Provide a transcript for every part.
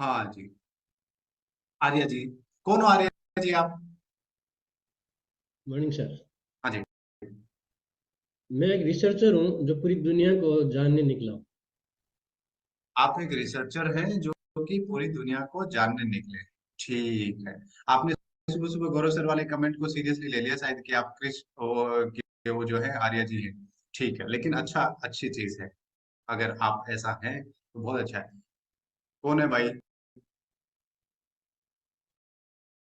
हाँ जी। आर्या जी। कौन हो आर्या जी आप? Morning sir. हाँ जी। मैं एक रिसर्चर हूँ जो पूरी दुनिया को जानने निकला हूँ। आप एक रिसर्चर हैं जो कि पूरी दुनिया को जानने निकले। ठीक है। आपने सुबह सुबह गौरव सर वाले कमेंट को सीरियसली ले लिया शायद कि आप कि वो जो है आर्या जी हैं। ठीक है, लेकिन अच्छा, अच्छी चीज है। अगर आप ऐसा हैं तो बहुत अच्छा है। कौन है भाई?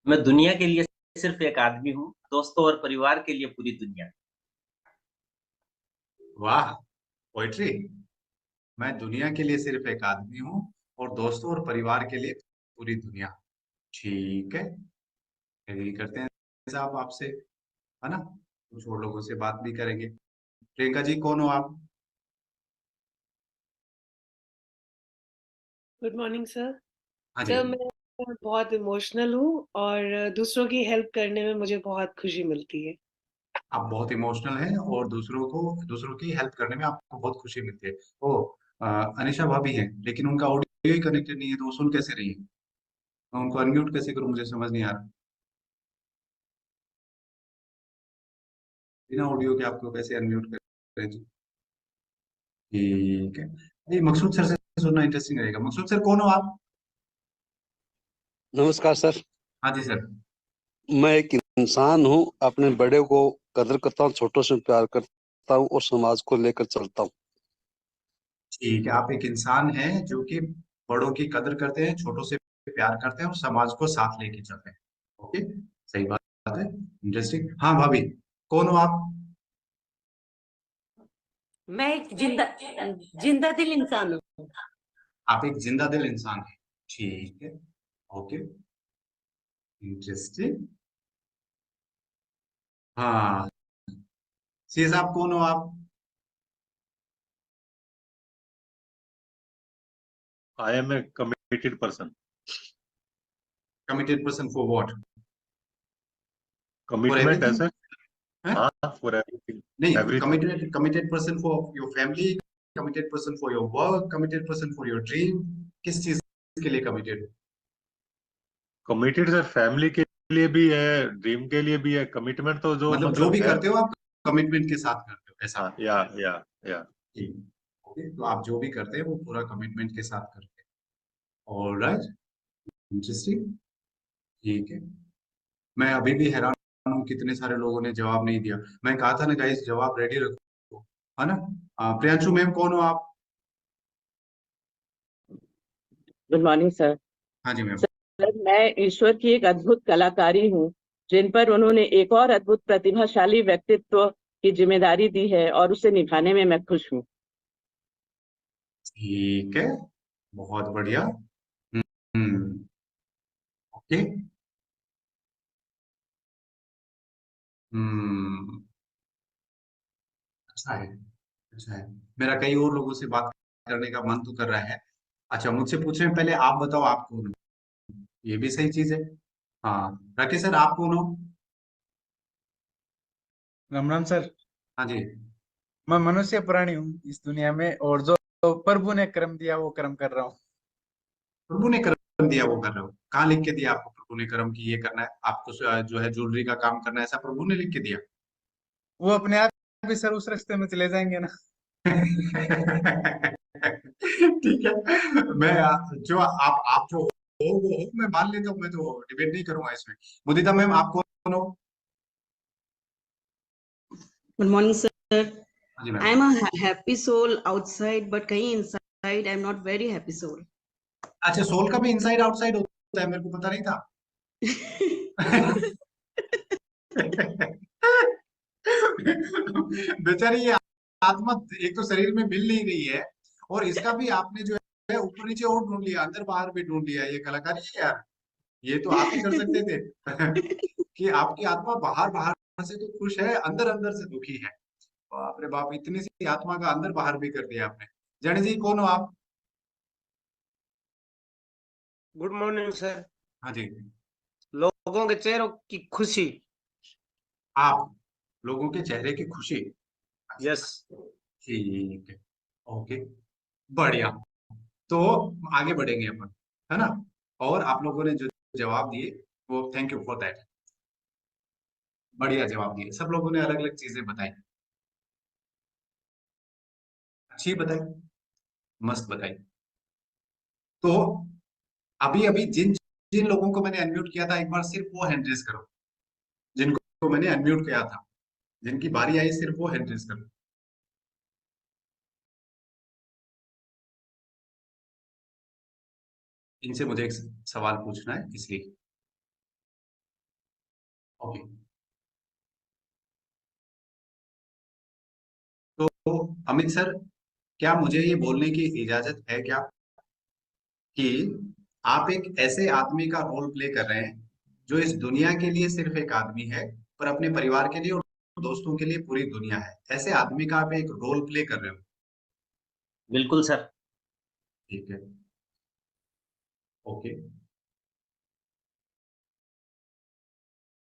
मैं दुनिया के लिए सिर्फ एक आदमी हूँ, दोस्तों और परिवार के लिए पूरी दुनिया। वाह, पोइट्री। मैं दुनिया के लिए सिर्फ एक आदमी हूँ और दोस्तों और परिवार के लिए पूरी दुनिया। ठीक है। एग्री करते हैं साहब आपसे, है ना? कुछ और लोगों से बात भी करेंगे। प्रियंका जी, कौन हो आप? Good morning sir. हाँ जी। सर मैं बहुत इमोशनल हूँ और दूसरों की हेल्प करने में मुझे बहुत खुशी मिलती है। आप बहुत इमोशनल हैं और दूसरों की हेल्प करने में आपको बहुत खुशी मिलती है। ओ, अनिशा भाभी हैं लेकिन उनका ऑडियो ही कनेक्टेड नहीं है, तो वो सुन कैसे रही है? मैं उनको अनम्यूट कैसे करूं, मुझे समझ नहीं आ रहा। बिना ऑडियो के आपको कैसे अनम्यूट करें जी? ठीक है। ये मकसूद सर से सुनना इंटरेस्टिंग रहेगा। मकसूद सर, कौन हो आप? नमस्कार सर। हाँ जी सर। मैं एक इंसान हूँ, अपने बड़े को कदर करता हूँ, छोटों से प्यार करता हूँ और समाज को लेकर चलता हूँ। ठीक है, आप एक इंसान हैं जो कि बड़ों की कदर करते हैं, छोटों से प्यार करते हैं और समाज को साथ लेके चलते हैं। ओके, सही बात है। इंटरेस्टिंग। हाँ भाभी, कौन हो आप? मैं एक जिंदा जिंदा दिल इंसान हूँ। आप एक जिंदा दिल इंसान हैं। ठीक है। Okay, interesting. हाँ, सी साहब, कौन हो आप? I am a committed person. Committed person for what? For Commitment everything? ऐसे? हाँ, for everything. नहीं, Everything. Committed person for your family, committed person for your work, committed person for your dream. किस चीज के लिए कमिटेड? Committed से family के लिए भी है, ड्रीम के लिए भी है। कमिटमेंट तो जो मतलब जो मतलब भी है। करते हो आप कमिटमेंट के साथ करते हो, ऐसा? हाँ, या। ठीक। ओके, तो आप जो भी करते हैं वो पूरा कमिटमेंट के साथ करते हैं। Alright, interesting. ठीक है। मैं अभी भी हैरान हूँ कितने सारे लोगों ने जवाब नहीं दिया। मैं कहा था ना गाइस, जवाब रेडी रखो, है ना? प्रियांशु मैम, कौन हो आप? Good morning sir. हाँ जी मैम। सर मैं ईश्वर की एक अद्भुत कलाकारी हूँ जिन पर उन्होंने एक और अद्भुत प्रतिभाशाली व्यक्तित्व की जिम्मेदारी दी है और उसे निभाने में मैं खुश हूँ। ठीक है, बहुत बढ़िया। हम्म। ओके। हम्म। अच्छा है, अच्छा है। मेरा कई और लोगों से बात करने का मन तो कर रहा है। अच्छा, मुझसे पूछे पहले आप बताओ आप कौन हो? ये भी सही चीज है। हाँ, राकेश सर, आप कौन हो? राम राम सर। हाँ जी। मैं मनुष्य प्राणी हूँ इस दुनिया में, और जो प्रभु ने कर्म दिया वो कर्म कर रहा हूँ। प्रभु ने कर्म दिया वो कर रहे हो? कहाँ लिख के दिया आपको प्रभु ने कर्म की ये करना है आपको? जो है ज्वेलरी का काम करना है, ऐसा प्रभु ने लिख के दिया? वो अपने आप भी सर उस रास्ते में चले जाएंगे ना। ठीक है। मैं जो आप जो हो वो हो, मैं मान लेता हूँ, मैं तो डिबेट नहीं करूंगा इसमें। मुदिता मैम, आप कौन हो? Good morning sir. हाँ जी I ma'am. Am a happy soul outside but कहीं inside I am not very happy soul. अच्छा, सोल का भी इनसाइड आउटसाइड होता है, मेरे को पता नहीं था। बेचारी ये आत्मा एक तो शरीर में मिल नहीं रही है, और इसका भी आपने जो है ऊपर नीचे और ढूंढ लिया, अंदर बाहर भी ढूंढ लिया। ये कलाकारी है यार, ये तो आप ही कर सकते थे। कि आपकी आत्मा बाहर बाहर से तो खुश है, अंदर अंदर से दुखी है। बाप रे बाप, इतनी सी आत्मा का अंदर बाहर भी कर दिया आपने। जानी जी, कौन हो आप? Good morning sir. हाँ जी। लोगों के चेहरों की खुशी। आप लोगों के चेहरे की खुशी। यस। ठीक है। ओके, बढ़िया। तो आगे बढ़ेंगे अपन। है ना। और आप लोगों ने जो जवाब दिए वो थैंक यू फॉर दैट, बढ़िया जवाब दिए। सब लोगों ने अलग अलग चीजें बताई, अच्छी बताई, मस्त बताई। तो अभी अभी जिन जिन लोगों को मैंने अनम्यूट किया था, एक बार सिर्फ वो हैंड रेज करो, जिनको मैंने अनम्यूट किया था, जिनकी बारी आई सिर्फ वो हैंड रेज करो। इनसे मुझे एक सवाल पूछना है इसलिए। ओके, तो अमित सर, क्या मुझे ये बोलने की इजाजत है क्या कि आप एक ऐसे आदमी का रोल प्ले कर रहे हैं जो इस दुनिया के लिए सिर्फ एक आदमी है, पर अपने परिवार के लिए और दोस्तों के लिए पूरी दुनिया है? ऐसे आदमी का आप एक रोल प्ले कर रहे हो? बिल्कुल सर। ठीक है, ओके।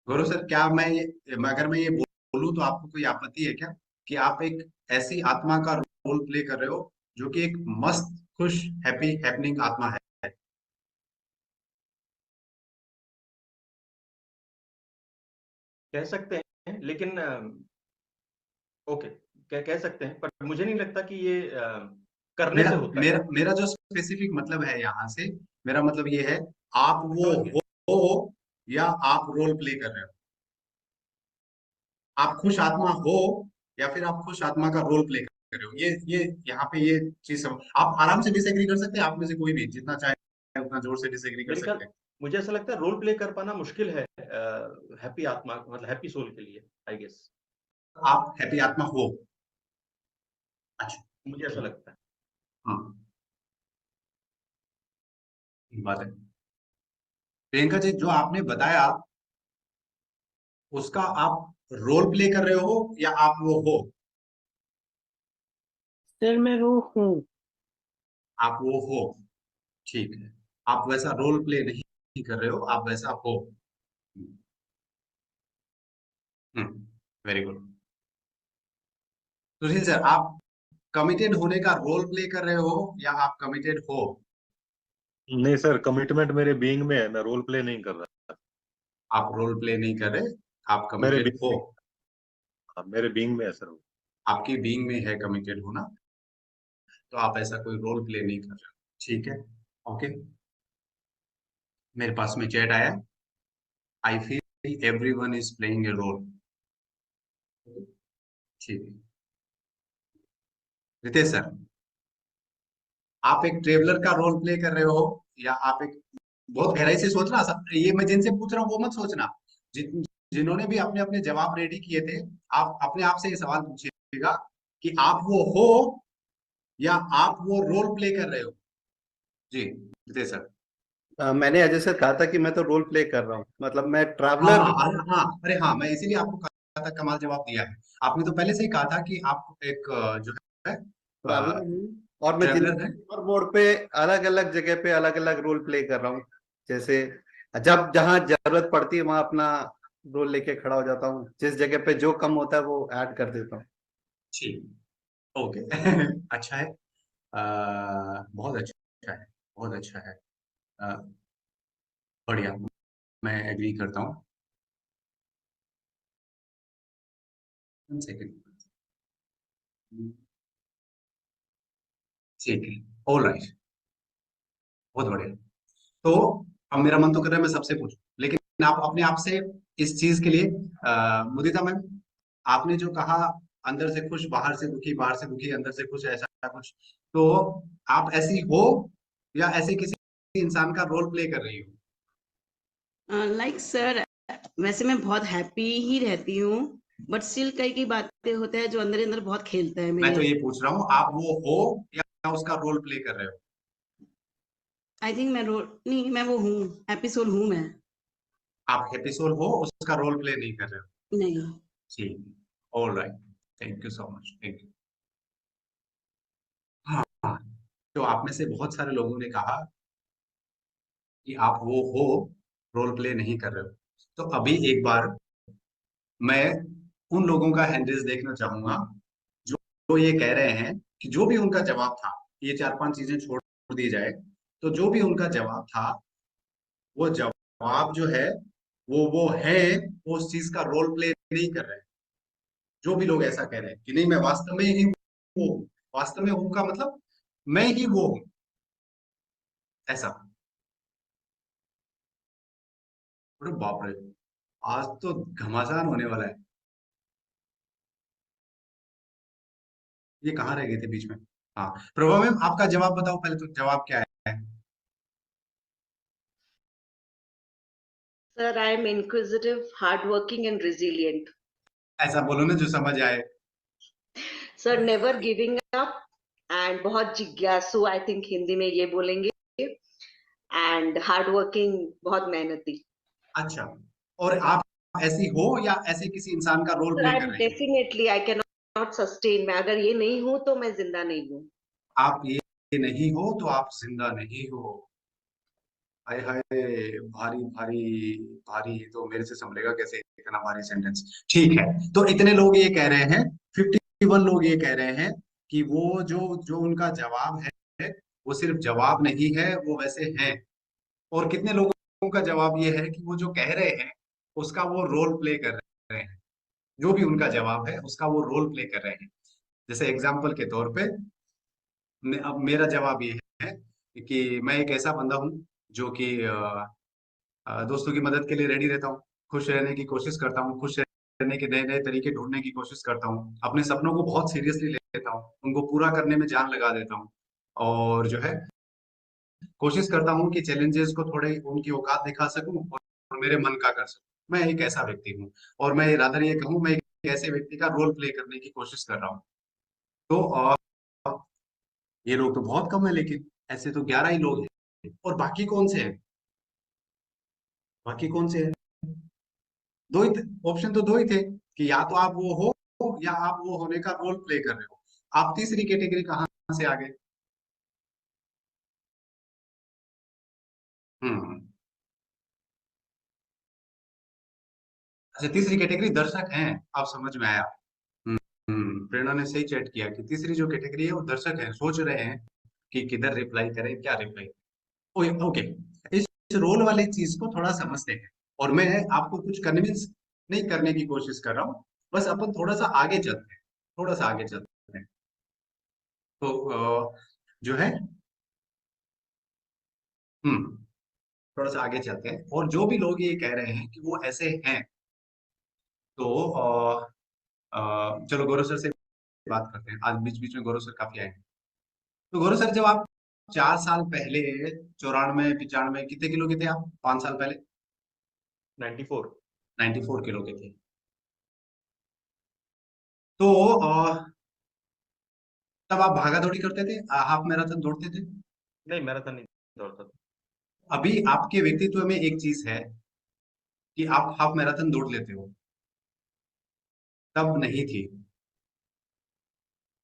गौरव सर, क्या अगर मैं ये बोलूं तो आपको कोई आपत्ति है क्या कि आप एक ऐसी आत्मा का रोल प्ले कर रहे हो जो कि एक मस्त, खुश, हैप्पी, हैपनिंग आत्मा है? कह सकते हैं, लेकिन ओके, कह सकते हैं, पर मुझे नहीं लगता कि ये करने मेरा से होता है। मेरा मेरा जो स्पेसिफिक मतलब है यहाँ से, मेरा मतलब ये है, आप वो समझ गए? हो या आप रोल प्ले कर रहे हो? आप खुश आत्मा हो या फिर आप खुश आत्मा का रोल प्ले कर रहे हो? ये यहाँ पे ये चीज आप आराम से डिसएग्री कर सकते हैं, आप में से कोई भी जितना चाहे उतना जोर से डिसएग्री कर मेरे ख्याल, सकते हैं। मुझे ऐसा लगता है रोल प्ले कर पाना मुश्किल है हैप्पी आत्मा, मतलब हैप्पी सोल के लिए, आई गेस। आप हैप्पी आत्मा हो? अच्छा, मुझे ऐसा लगता है। हाँ, ठीक बात है। प्रियंका जी, जो आपने बताया उसका आप रोल प्ले कर रहे हो या आप वो हो? सर मैं वो हूँ। आप वो हो, ठीक है। आप वैसा रोल प्ले नहीं कर रहे हो, आप वैसा हो। Very good. सुशील सर, आप कमिटेड होने का रोल प्ले कर रहे हो या आप कमिटेड हो? नहीं सर, कमिटमेंट मेरे बीइंग में है, मैं रोल प्ले नहीं कर रहा। आप रोल प्ले नहीं कर रहे, आप मेरे कमिटेड हो। मेरे बीइंग में है सर वो। आपकी बीइंग में है कमिटेड होना, तो आप ऐसा कोई रोल प्ले नहीं कर रहे हो। ठीक है, ओके। मेरे पास में चैट आया, I feel everyone is playing a role. ठीक है, रितेश सर, आप एक ट्रेवलर का रोल प्ले कर रहे हो या आप एक, बहुत गहराई से सोचना सब, ये मैं जिनसे पूछ रहा हूँ वो मत सोचना, जिन्होंने भी अपने अपने जवाब रेडी किए थे, आप अपने आप से ये सवाल पूछिएगा कि आप वो हो या आप वो रोल प्ले कर रहे हो। जी रितेश सर। मैंने अजय सर कहा था कि मैं तो रोल प्ले कर रहा हूँ, मतलब मैं हाँ ट्रैवलर हूँ। अरे हाँ, मैं इसीलिए आपको कहा था, कमाल जवाब दिया है आपने। तो पहले से ही कहा था कि आप एक जो है ट्रैवलर हूँ और मैं ट्रेवलर है। जिंदगी और मोड़ पे अलग अलग जगह पे अलग अलग रोल प्ले कर रहा हूँ। जैसे जब जहाँ जरूरत पड़ती है वहां अपना रोल लेके खड़ा हो जाता हूँ, जिस जगह पे जो कम होता है वो ऐड कर देता हूँ। ठीक, ओके। अच्छा है, बहुत अच्छा है, बहुत अच्छा है, अ, बढ़िया, मैं एग्री करता हूँ। 1 सेकेंड, ठीक है, ऑल राइट, बहुत बढ़िया। तो अब मेरा मन तो कर रहा है मैं सबसे पूछूं, लेकिन आप अपने आप से इस चीज के लिए, मुदिता मैम, आपने जो कहा अंदर से खुश बाहर से दुखी, बाहर से दुखी अंदर से खुश, ऐसा कुछ, तो आप ऐसी हो या ऐसे किसी इंसान का रोल प्ले कर रही हो? लाइक सर, वैसे मैं बहुत हैप्पी ही रहती हूँ, बट स्टिल कई कई बातें होते हैं जो अंदर अंदर बहुत खेलता है मैं तो मेरे। ये पूछ रहा हूँ, आप वो हो या उसका रोल प्ले कर रहे हो? आई थिंक मैं नहीं, मैं वो हूँ, हैप्पी सोल हूँ मैं। आप हैप्पी सोल हो, उसका रोल प्ले नहीं कर रहे हो? नहीं। ठीक, all right, thank you so much, thank you. हाँ हाँ, तो आप में से बहुत सारे लोगों ने कहा कि आप वो हो, रोल प्ले नहीं कर रहे हो। तो अभी एक बार मैं उन लोगों का हैंडल्स देखना चाहूंगा जो ये कह रहे हैं कि जो भी उनका जवाब था, ये 4-5 चीजें छोड़ दी जाए, तो जो भी उनका जवाब था, वो जवाब जो है वो है, वो उस चीज का रोल प्ले नहीं कर रहे हैं। जो भी लोग ऐसा कह रहे हैं कि नहीं मैं वास्तव में ही वो हूँ, वास्तव में हूँ का मतलब मैं ही वो हूँ, ऐसा। अरे बाप रे, आज तो घमासान होने वाला है। ये कहाँ रह गए थे बीच में? हाँ, प्रभा मैम आपका जवाब बताओ पहले, तो जवाब क्या है? Sir, I am inquisitive, hardworking, and resilient. ऐसा बोलो ना जो समझ आए। Sir, never giving up and बहुत जिज्ञासु, I think हिंदी में ये बोलेंगे, and hardworking, बहुत मेहनती. अच्छा, और आप ऐसी हो या ऐसे किसी इंसान का रोल Sir, प्ले I कर am रही हो? definitely, I cannot sustain. मैं अगर ये नहीं हूँ तो मैं जिंदा नहीं हूँ. आप ये नहीं हो तो आप जिंदा नहीं हो। हाय हाय, भारी भारी भारी, तो मेरे से संभलेगा कैसे इतना भारी सेंटेंस? ठीक है, तो इतने लोग ये कह रहे हैं, 51 लोग ये कह रहे हैं कि वो जो जो उनका जवाब है वो सिर्फ जवाब नहीं है, वो वैसे हैं। और कितने लोगों का जवाब ये है कि वो जो कह रहे हैं उसका वो रोल प्ले कर रहे हैं। जो भी उनका जवाब है उसका वो रोल प्ले कर रहे हैं। जैसे एग्जाम्पल के तौर पे अब मेरा जवाब ये है कि मैं एक ऐसा बंदा हूँ जो कि दोस्तों की मदद के लिए रेडी रहता हूँ, खुश रहने की कोशिश करता हूँ, खुश रहने के नए नए तरीके ढूंढने की कोशिश करता हूँ, अपने सपनों को बहुत सीरियसली लेता हूँ, उनको पूरा करने में जान लगा देता हूँ, और जो है कोशिश करता हूँ कि चैलेंजेस को थोड़े उनकी औकात दिखा सकूं और मेरे मन का कर सकूं। मैं एक ऐसा व्यक्ति हूँ, और मैं रादर ये कहूँ मैं एक ऐसे व्यक्ति का रोल प्ले करने की कोशिश कर रहा हूँ। तो ये लोग तो बहुत कम है, लेकिन ऐसे तो 11 ही लोग हैं। और बाकी कौन से हैं? बाकी कौन से हैं? दो ही ऑप्शन तो दो ही थे कि या तो आप वो हो या आप वो होने का रोल प्ले कर रहे हो। आप तीसरी कैटेगरी कहाँ से आ गए? हम्म, अच्छा, तीसरी कैटेगरी दर्शक हैं, आप समझ में आया। प्रेरणा ने सही चैट किया कि तीसरी जो कैटेगरी है वो दर्शक है, सोच रहे हैं कि किधर रिप्लाई करें, क्या रिप्लाई। ओके, इस रोल वाली चीज को थोड़ा समझते हैं, और मैं आपको कुछ कन्विंस नहीं करने की कोशिश कर रहा हूँ, बस अपन थोड़ा सा आगे चलते हैं, थोड़ा सा आगे चलते हैं। तो जो है हम्म थोड़ा सा आगे चलते हैं, और जो भी लोग ये कह रहे हैं कि वो ऐसे हैं, तो चलो गौरव सर से बात करते हैं। आज बीच बीच में गौरव सर काफी आए हैं। तो गौरव सर, जब आप 4 साल पहले 94 95 कितने किलो के थे आप? 5 साल पहले 94 94 किलो के थे। तो तब आप भागा दौड़ी करते थे, हाफ मैराथन दौड़ते थे? नहीं, मैराथन नहीं दौड़ता था। अभी आपके व्यक्तित्व में एक चीज है कि आप हाफ मैराथन दौड़ लेते हो, तब नहीं थी।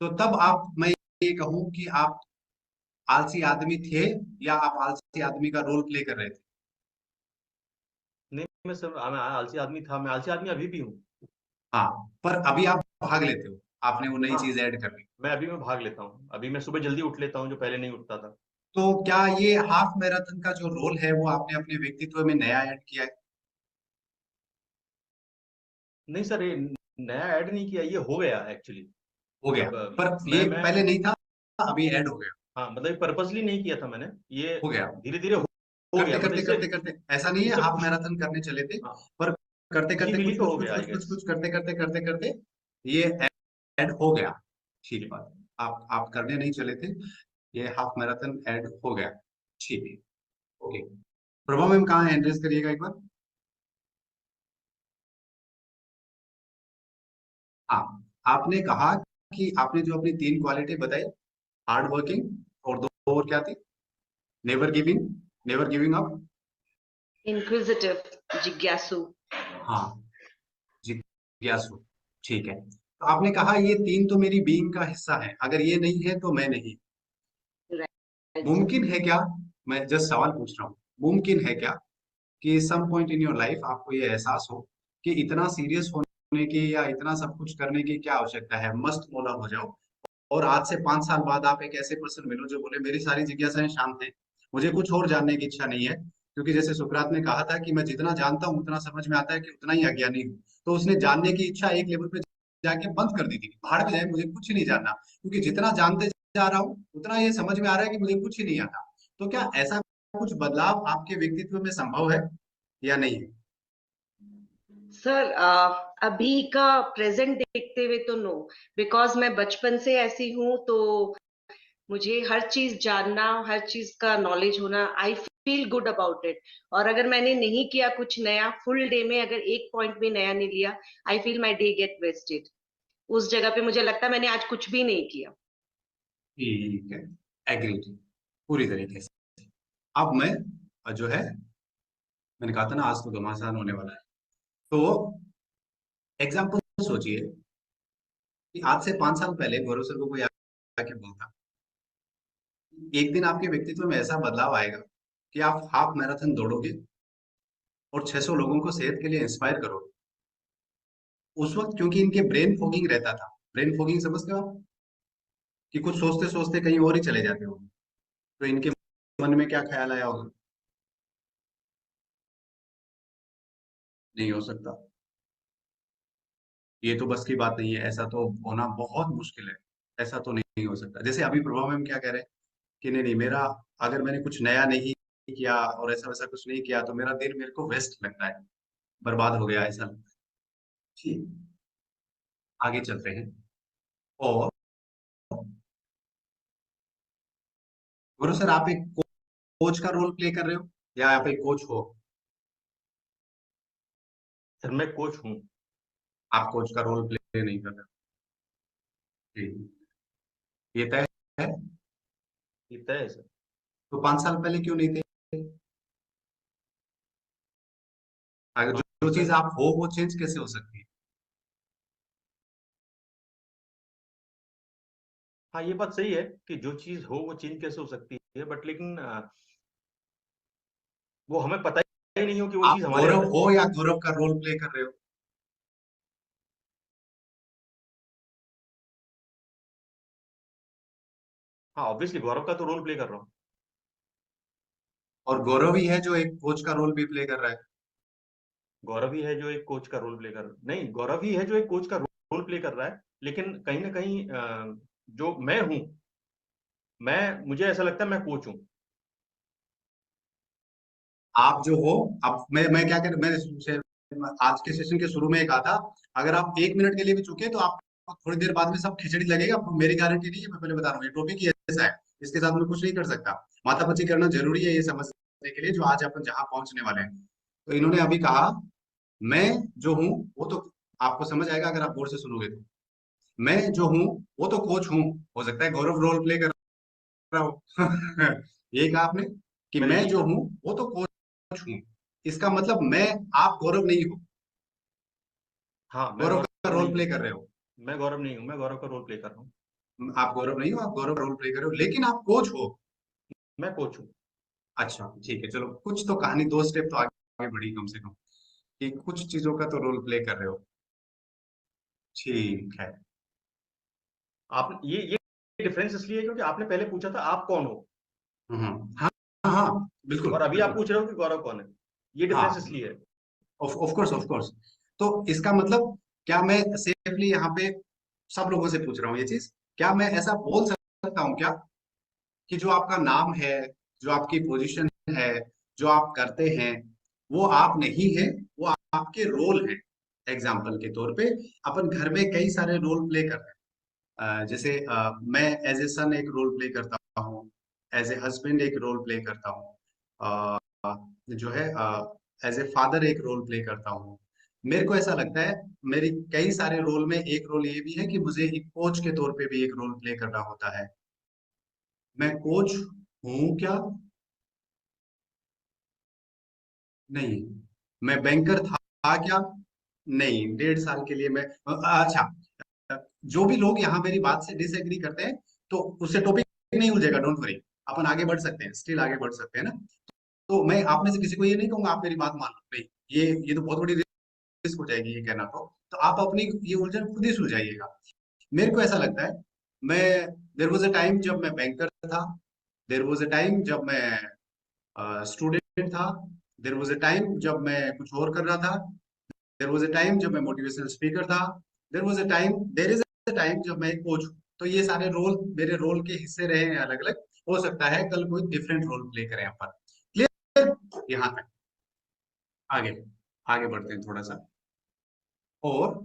तो तब आप, मैं ये कहूं कि आप आलसी आदमी थे, या आप आलसी आदमी का रोल प्ले कर रहे थे? नहीं, मैं आलसी आदमी था, मैं आलसी आदमी अभी भी हूँ। हाँ, पर अभी आप भाग लेते हो, आपने वो नई चीज ऐड कर ली। मैं भाग लेता हूँ, अभी मैं सुबह जल्दी उठ लेता हूँ जो पहले नहीं उठता था। तो क्या ये हाफ मैराथन का जो रोल है वो आपने अपने व्यक्तित्व में नया ऐड किया है? नहीं सर, ये नया ऐड नहीं किया, ये हो गया एक्चुअली। हो गया, पर ये पहले नहीं था, अभी ऐड हो गया। हाँ, मतलब पर्पसली नहीं किया था मैंने, ये हो गया, धीरे धीरे हो करते गया। करते करते करते, ऐसा नहीं है हाफ मैराथन करने चले थे, पर करते करते मिली कुछ तो कुछ हो कुछ गया, I कुछ कुछ guess। कुछ करते करते करते करते ये ऐड हो गया। ठीक बात, आप करने नहीं चले थे, ये हाफ मैराथन ऐड हो गया। ठीक है, ओके। प्रभा मैम कहाँ है? एड्रेस करिएगा एक बार। हाँ, आपने कहा कि आपने जो अपनी 3 क्वालिटी बताई, हार्ड वर्किंग, और दो और क्या थी? Never giving up. Inquisitive, जिज्ञासु. हाँ, जिज्ञासु, ठीक है। तो आपने कहा ये 3 तो मेरी बीइंग का हिस्सा है, अगर ये नहीं है तो मैं नहीं। मुमकिन है क्या, मैं जस्ट सवाल पूछ रहा हूँ, मुमकिन है क्या कि some point in your life आपको ये एहसास हो कि इतना सीरियस होने की या इतना सब कुछ करने की क्या आवश्यकता है, मस्त मौला हो जाओ, और आज से 5 साल बाद आप एक ऐसे पर्सन मिलो जो बोले मेरी सारी जिज्ञासाएं शांत हैं, मुझे कुछ और जानने की इच्छा नहीं है, क्योंकि जैसे सुकरात ने कहा था कि मैं जितना जानता हूँ उतना समझ में आता है कि उतना ही अज्ञानी हूँ। तो उसने जानने की इच्छा एक लेवल पे जाके बंद कर दी थी, भाड़ में जाए, मुझे कुछ नहीं जानना, क्योंकि जितना जानते जा रहा हूँ उतना ये समझ में आ रहा है कि मुझे कुछ ही नहीं आता। तो क्या ऐसा कुछ बदलाव आपके व्यक्तित्व में संभव है या नहीं है? सर अभी का प्रेजेंट देखते हुए तो नो, बिकॉज मैं बचपन से ऐसी हूँ, तो मुझे हर चीज जानना, हर चीज का नॉलेज होना, I feel good about it. और अगर मैंने नहीं किया कुछ नया फुल डे में, अगर एक पॉइंट भी नया नहीं लिया, I feel my day get wasted. उस जगह पे मुझे लगता है मैंने आज कुछ भी नहीं किया। ठीक है, एग्रीड, पूरी तरीके से। अब मैं जो है, मैंने कहा था ना आज तो घमासान होने वाला है। तो एग्जाम्पल सोचिए कि आज से 5 साल पहले गौरव सर को कोई आके बोलता, एक दिन आपके व्यक्तित्व में ऐसा बदलाव आएगा कि आप हाफ मैराथन दौड़ोगे और 600 लोगों को सेहत के लिए इंस्पायर करोगे। उस वक्त क्योंकि इनके ब्रेन फॉगिंग रहता था, ब्रेन फॉगिंग समझते हो आप, कि कुछ सोचते सोचते कहीं और ही चले जाते हो, तो इनके मन में क्या ख्याल आया होगा? नहीं हो सकता, ये तो बस की बात नहीं है, ऐसा तो होना बहुत मुश्किल है, ऐसा तो नहीं हो सकता। जैसे अभी प्रभाव में हम क्या कह रहे हैं कि नहीं नहीं, मेरा अगर मैंने कुछ नया नहीं किया और ऐसा वैसा कुछ नहीं किया तो मेरा दिन मेरे को वेस्ट लगता है, बर्बाद हो गया ऐसा लगता है। ठीक, आगे चलते हैं। और गुरु सर, आप एक कोच का रोल प्ले कर रहे हो या आप एक कोच हो? सर मैं कोच हूँ। आप कोच का रोल प्ले नहीं कर रहे हो, ठीक, ये तय है। ये तय है सर। तो 5 साल पहले क्यों नहीं थे? अगर जो चीज आप हो वो चेंज कैसे हो सकती है? हाँ ये बात सही है कि जो चीज हो वो चेंज कैसे हो सकती है, बट लेकिन वो हमें पता ही नहीं हो कि वो आप चीज हमारे गौरव अंदर हो या गौरव का रोल प्ले कर रहे हो? हाँ ऑब्वियसली गौरव का तो रोल प्ले कर रहा हूँ। और गौरव ही है जो एक कोच का रोल भी प्ले कर रहा है। गौरव ही है जो एक कोच का रोल प्ले कर नहीं, गौरव ही है जो एक कोच का रोल प्ले कर रहा है, लेकिन कहीं ना कहीं जो मैं हूं, मुझे ऐसा लगता है मैं कोच हूँ। आप जो हो, अब मैं क्या कर, आज के सेशन के शुरू में एक कहा था, अगर आप 1 मिनट के लिए भी चुके तो आप थोड़ी देर बाद में सब खिचड़ी लगेगा, मेरी गारंटी नहीं है, मैं पहले बता रहा हूँ, ये टॉपिक ही ऐसा है, इसके साथ में कुछ नहीं कर सकता। माथापच्ची करना जरूरी है ये समझने के लिए जो आज अपन जहाँ पहुंचने वाले हैं। तो इन्होंने अभी कहा मैं जो हूँ वो तो, आपको समझ आएगा अगर आप गौर से सुनोगे तो, मैं जो हूँ वो तो कोच हूँ, हो सकता है गौरव रोल प्ले कर रहा हो। ये कहा आपने कि मैंने मैं यही जो कहा। हूँ वो तो कोच हूँ, इसका मतलब मैं, आप गौरव नहीं हो, हाँ मैं गौरव का गौरव रोल नहीं प्ले हूँ। कर रहे हो। मैं गौरव नहीं हूँ, मैं गौरव का रोल प्ले कर रहा हूँ। आप गौरव नहीं हो, आप गौरव का रोल प्ले कर रहे हो, लेकिन आप कोच हो। मैं कोच हूँ। अच्छा ठीक है, चलो कुछ तो कहानी 2 स्टेप तो आगे बढ़ी कम से कम, कि कुछ चीजों का तो रोल प्ले कर रहे हो। ठीक है। आप ये डिफरेंस इसलिए है क्योंकि आपने पहले पूछा था आप कौन हो, हाँ हाँ हाँ, बिल्कुल और अभी आप बिल्कुल, पूछ रहे हो कि गौरव कौन है। ये डिफरेंस हाँ, इसलिए है। Of course of course. तो इसका मतलब क्या मैं सेफली यहाँ पे सब लोगों से पूछ रहा हूँ ये चीज, क्या मैं ऐसा बोल सकता हूँ क्या कि जो आपका नाम है, जो आपकी पोजीशन है, जो आप करते हैं, वो आप नहीं है, वो आपके रोल है? एग्जाम्पल के तौर पे अपन घर में कई सारे रोल प्ले करते हैं, जैसे मैं एज ए सन एक रोल प्ले करता हूँ, एज ए हस्बैंड एक रोल प्ले करता हूँ, जो है एज ए फादर एक रोल प्ले करता हूँ। मेरे को ऐसा लगता है मेरी कई सारे रोल में एक रोल ये भी है कि मुझे एक कोच के तौर पे भी एक रोल प्ले करना होता है। मैं कोच हूँ क्या? नहीं। मैं बैंकर था क्या? नहीं, 1.5 साल के लिए मैं, अच्छा, जो भी लोग यहाँ मेरी बात से डिसएग्री करते हैं तो उससे टॉपिक नहीं उलझेगा, डोंट वरी, अपन आगे बढ़ सकते हैं, स्टिल आगे बढ़ सकते हैं ना। तो मैं आप में से किसी को ये नहीं कहूंगा आप मेरी बात मान लो, नहीं, ये तो बहुत बड़ी रिस्क हो जाएगी ये कहना। तो आप अपनी ये उलझन खुद ही सुलझाइएगा। मेरे को ऐसा लगता है, मैं, देयर वाज अ टाइम जब मैं बैंकर था, देयर वाज अ टाइम जब मैं स्टूडेंट था, देयर वाज अ टाइम जब मैं कुछ और कर रहा था, देयर वाज अ टाइम जब मैं मोटिवेशनल स्पीकर था, देयर इज अ टाइम जब मैं एक कोच हूँ। तो ये सारे रोल मेरे रोल के हिस्से रहे हैं अलग अलग। हो सकता है कल कोई डिफरेंट रोल प्ले करें यहाँ पर। क्लियर? यहाँ तक। आगे आगे बढ़ते हैं थोड़ा सा। और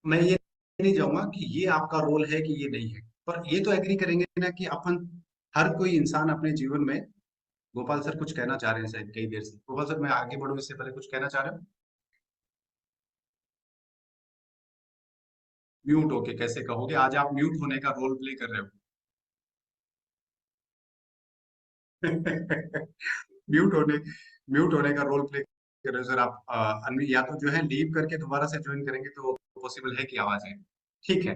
मैं ये नहीं चाहूंगा कि ये आपका रोल है कि ये नहीं है, पर ये तो एग्री करेंगे ना कि अपन हर कोई इंसान अपने जीवन में। गोपाल सर कुछ कहना चाह रहे हैं शायद कई देर से। गोपाल सर, मैं आगे बढ़ूं इससे पहले कुछ कहना चाह रहे हो? म्यूट होके कैसे कहोगे? आज आप म्यूट होने का रोल प्ले कर रहे हो। म्यूट होने का रोल प्ले कर रहे हो सर आप। या तो जो है लीव करके दोबारा से ज्वाइन करेंगे तो पॉसिबल है कि आवाज आए। ठीक है,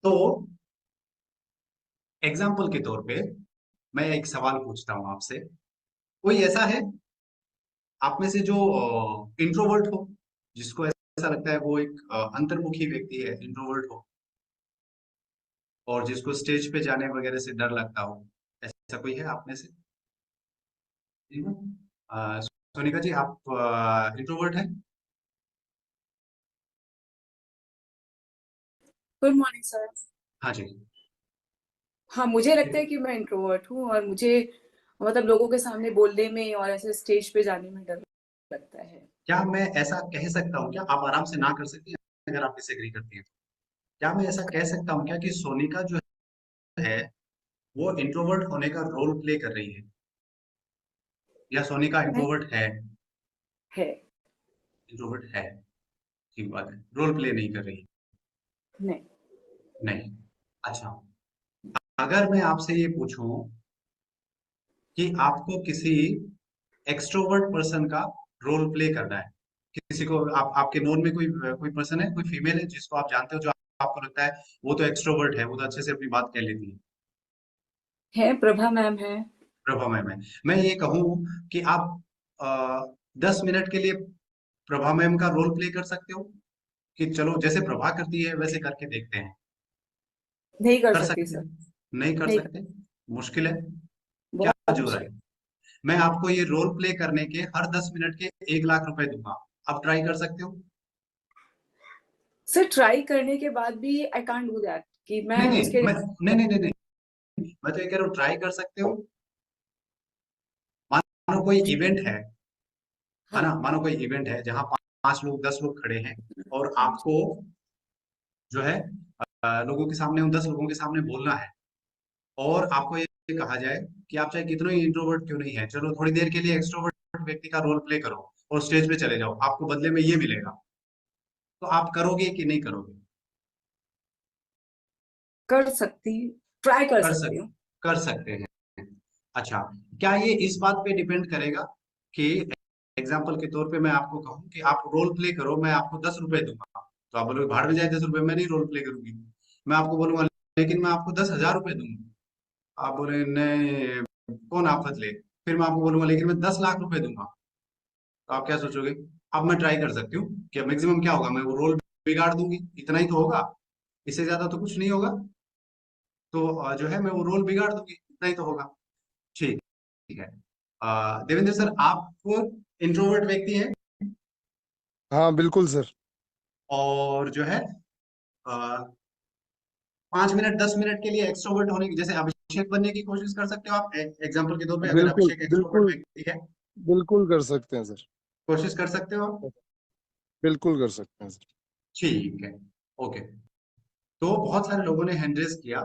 तो एग्जाम्पल के तौर पे मैं एक सवाल पूछता हूं आपसे। कोई ऐसा है आप में से जो इंट्रोवर्ट हो, जिसको ऐसा लगता है वो एक अंतर्मुखी व्यक्ति है, इंट्रोवर्ट हो, और जिसको स्टेज पे जाने वगैरह से डर लगता हो? ऐसा कोई है आप में से? सोनिका जी, आप इंट्रोवर्ट हैं? Good morning sir. हाँ जी। हाँ, मुझे लगता है कि मैं इंट्रोवर्ट हूँ और मुझे मतलब लोगों के सामने बोलने में और ऐसे स्टेज पे जाने में डर लगता है। क्या मैं ऐसा कह सकता हूँ क्या? आप आराम से ना कर सकती हैं अगर आप डिसएग्री करती हैं तो। क्या मैं ऐसा कह सकता हूँ क्या कि सोनिका जो है वो इंट्रोवर्ट होने का रोल प्ले कर रही है, या सोनिका इंट्रोवर्ट है? है। इंट्रोवर्ट है, ठीक बात है। रोल प्ले नहीं कर रही? नहीं। नहीं। अच्छा, अगर मैं आपसे ये पूछूं कि आपको किसी एक्सट्रोवर्ट पर्सन का रोल प्ले करना है, किसी को आपके नोन में कोई पर्सन है, कोई फीमेल है जिसको आप जानते हो, जो आपको लगता है वो तो एक्सट्रोवर्ट है, वो तो अच्छे से अपनी बात कह लेती है? प्रभा मैम है। प्रभा मैम है। मैं ये कहूँ कि आप 10 मिनट के लिए प्रभा मैम का रोल प्ले कर सकते हो, कि चलो जैसे प्रभा करती है वैसे करके देखते हैं? नहीं कर कर सकती सकते सर। हैं? नहीं कर नहीं। सकते? मुश्किल है? क्या बहुत जोर है? मैं आपको ये रोल प्ले करने के हर 10 मिनट के 1 लाख रुपए दूंगा। आप ट्राई कर सकते हो? सर ट्राई करने के बाद भी आई कांट डू दैट कि मैं नहीं उसके नहीं, मैं तो ये कह रहा हूँ ट्राई कर सकते हो। मानो कोई इवेंट है हाँ। ना, मानो कोई इवेंट है जहाँ 5 लोग 10 लोग खड़े हैं, और आपको जो है लोगों के सामने, उन 10 लोगों के सामने बोलना है, और आपको ये कहा जाए कि आप चाहे कितने ही इंट्रोवर्ट क्यों नहीं है, चलो थोड़ी देर के लिए एक्सट्रोवर्ट व्यक्ति का रोल प्ले करो और स्टेज पे चले जाओ, आपको बदले में ये मिलेगा। तो आप करोगे कि नहीं करोगे? कर सकती ट्राई कर कर सकती सक हूँ। कर सकते हैं। अच्छा, क्या ये इस बात पे डिपेंड करेगा कि एग्जाम्पल के तौर पे मैं आपको कहूँ कि आप रोल प्ले करो, मैं आपको 10 रुपए दूंगा, तो आप बोलोगे भाड़ में जाए 10 रुपए, मैं नहीं रोल प्ले करूंगी। मैं आपको बोलूंगा लेकिन मैं आपको 10,000 रुपए दूंगा, आप बोले नहीं, कौन आफत ले। फिर मैं आपको बोलूंगा लेकिन मैं 10 लाख रुपए दूंगा, तो आप क्या सोचोगे? अब मैं ट्राई कर सकती हूँ कि मैक्सिमम क्या होगा, मैं वो रोल बिगाड़ दूंगी, इतना ही तो होगा, इससे ज्यादा तो कुछ नहीं होगा। तो जो है मैं वो रोल बिगाड़ दूंगी, इतना ही तो होगा। ठीक है। देवेंद्र सर, आप इंट्रोवर्ट व्यक्ति हैं, हाँ बिल्कुल सर। और जो है 5 मिनट 10 मिनट के लिए एक्सट्रोवर्ट होने की, जैसे अभिषेक बनने की कोशिश कर सकते हो आप। एग्जाम्पल के तौर पे अगर बिल्कुल अभिषेक एक्सट्रोवर्ट बिल्कुल व्यक्ति है, बिल्कुल कर सकते हैं सर। कोशिश कर सकते हो आप? बिल्कुल कर सकते हैं सर। ठीक है, ओके। तो बहुत सारे लोगों ने हैंड रेज किया,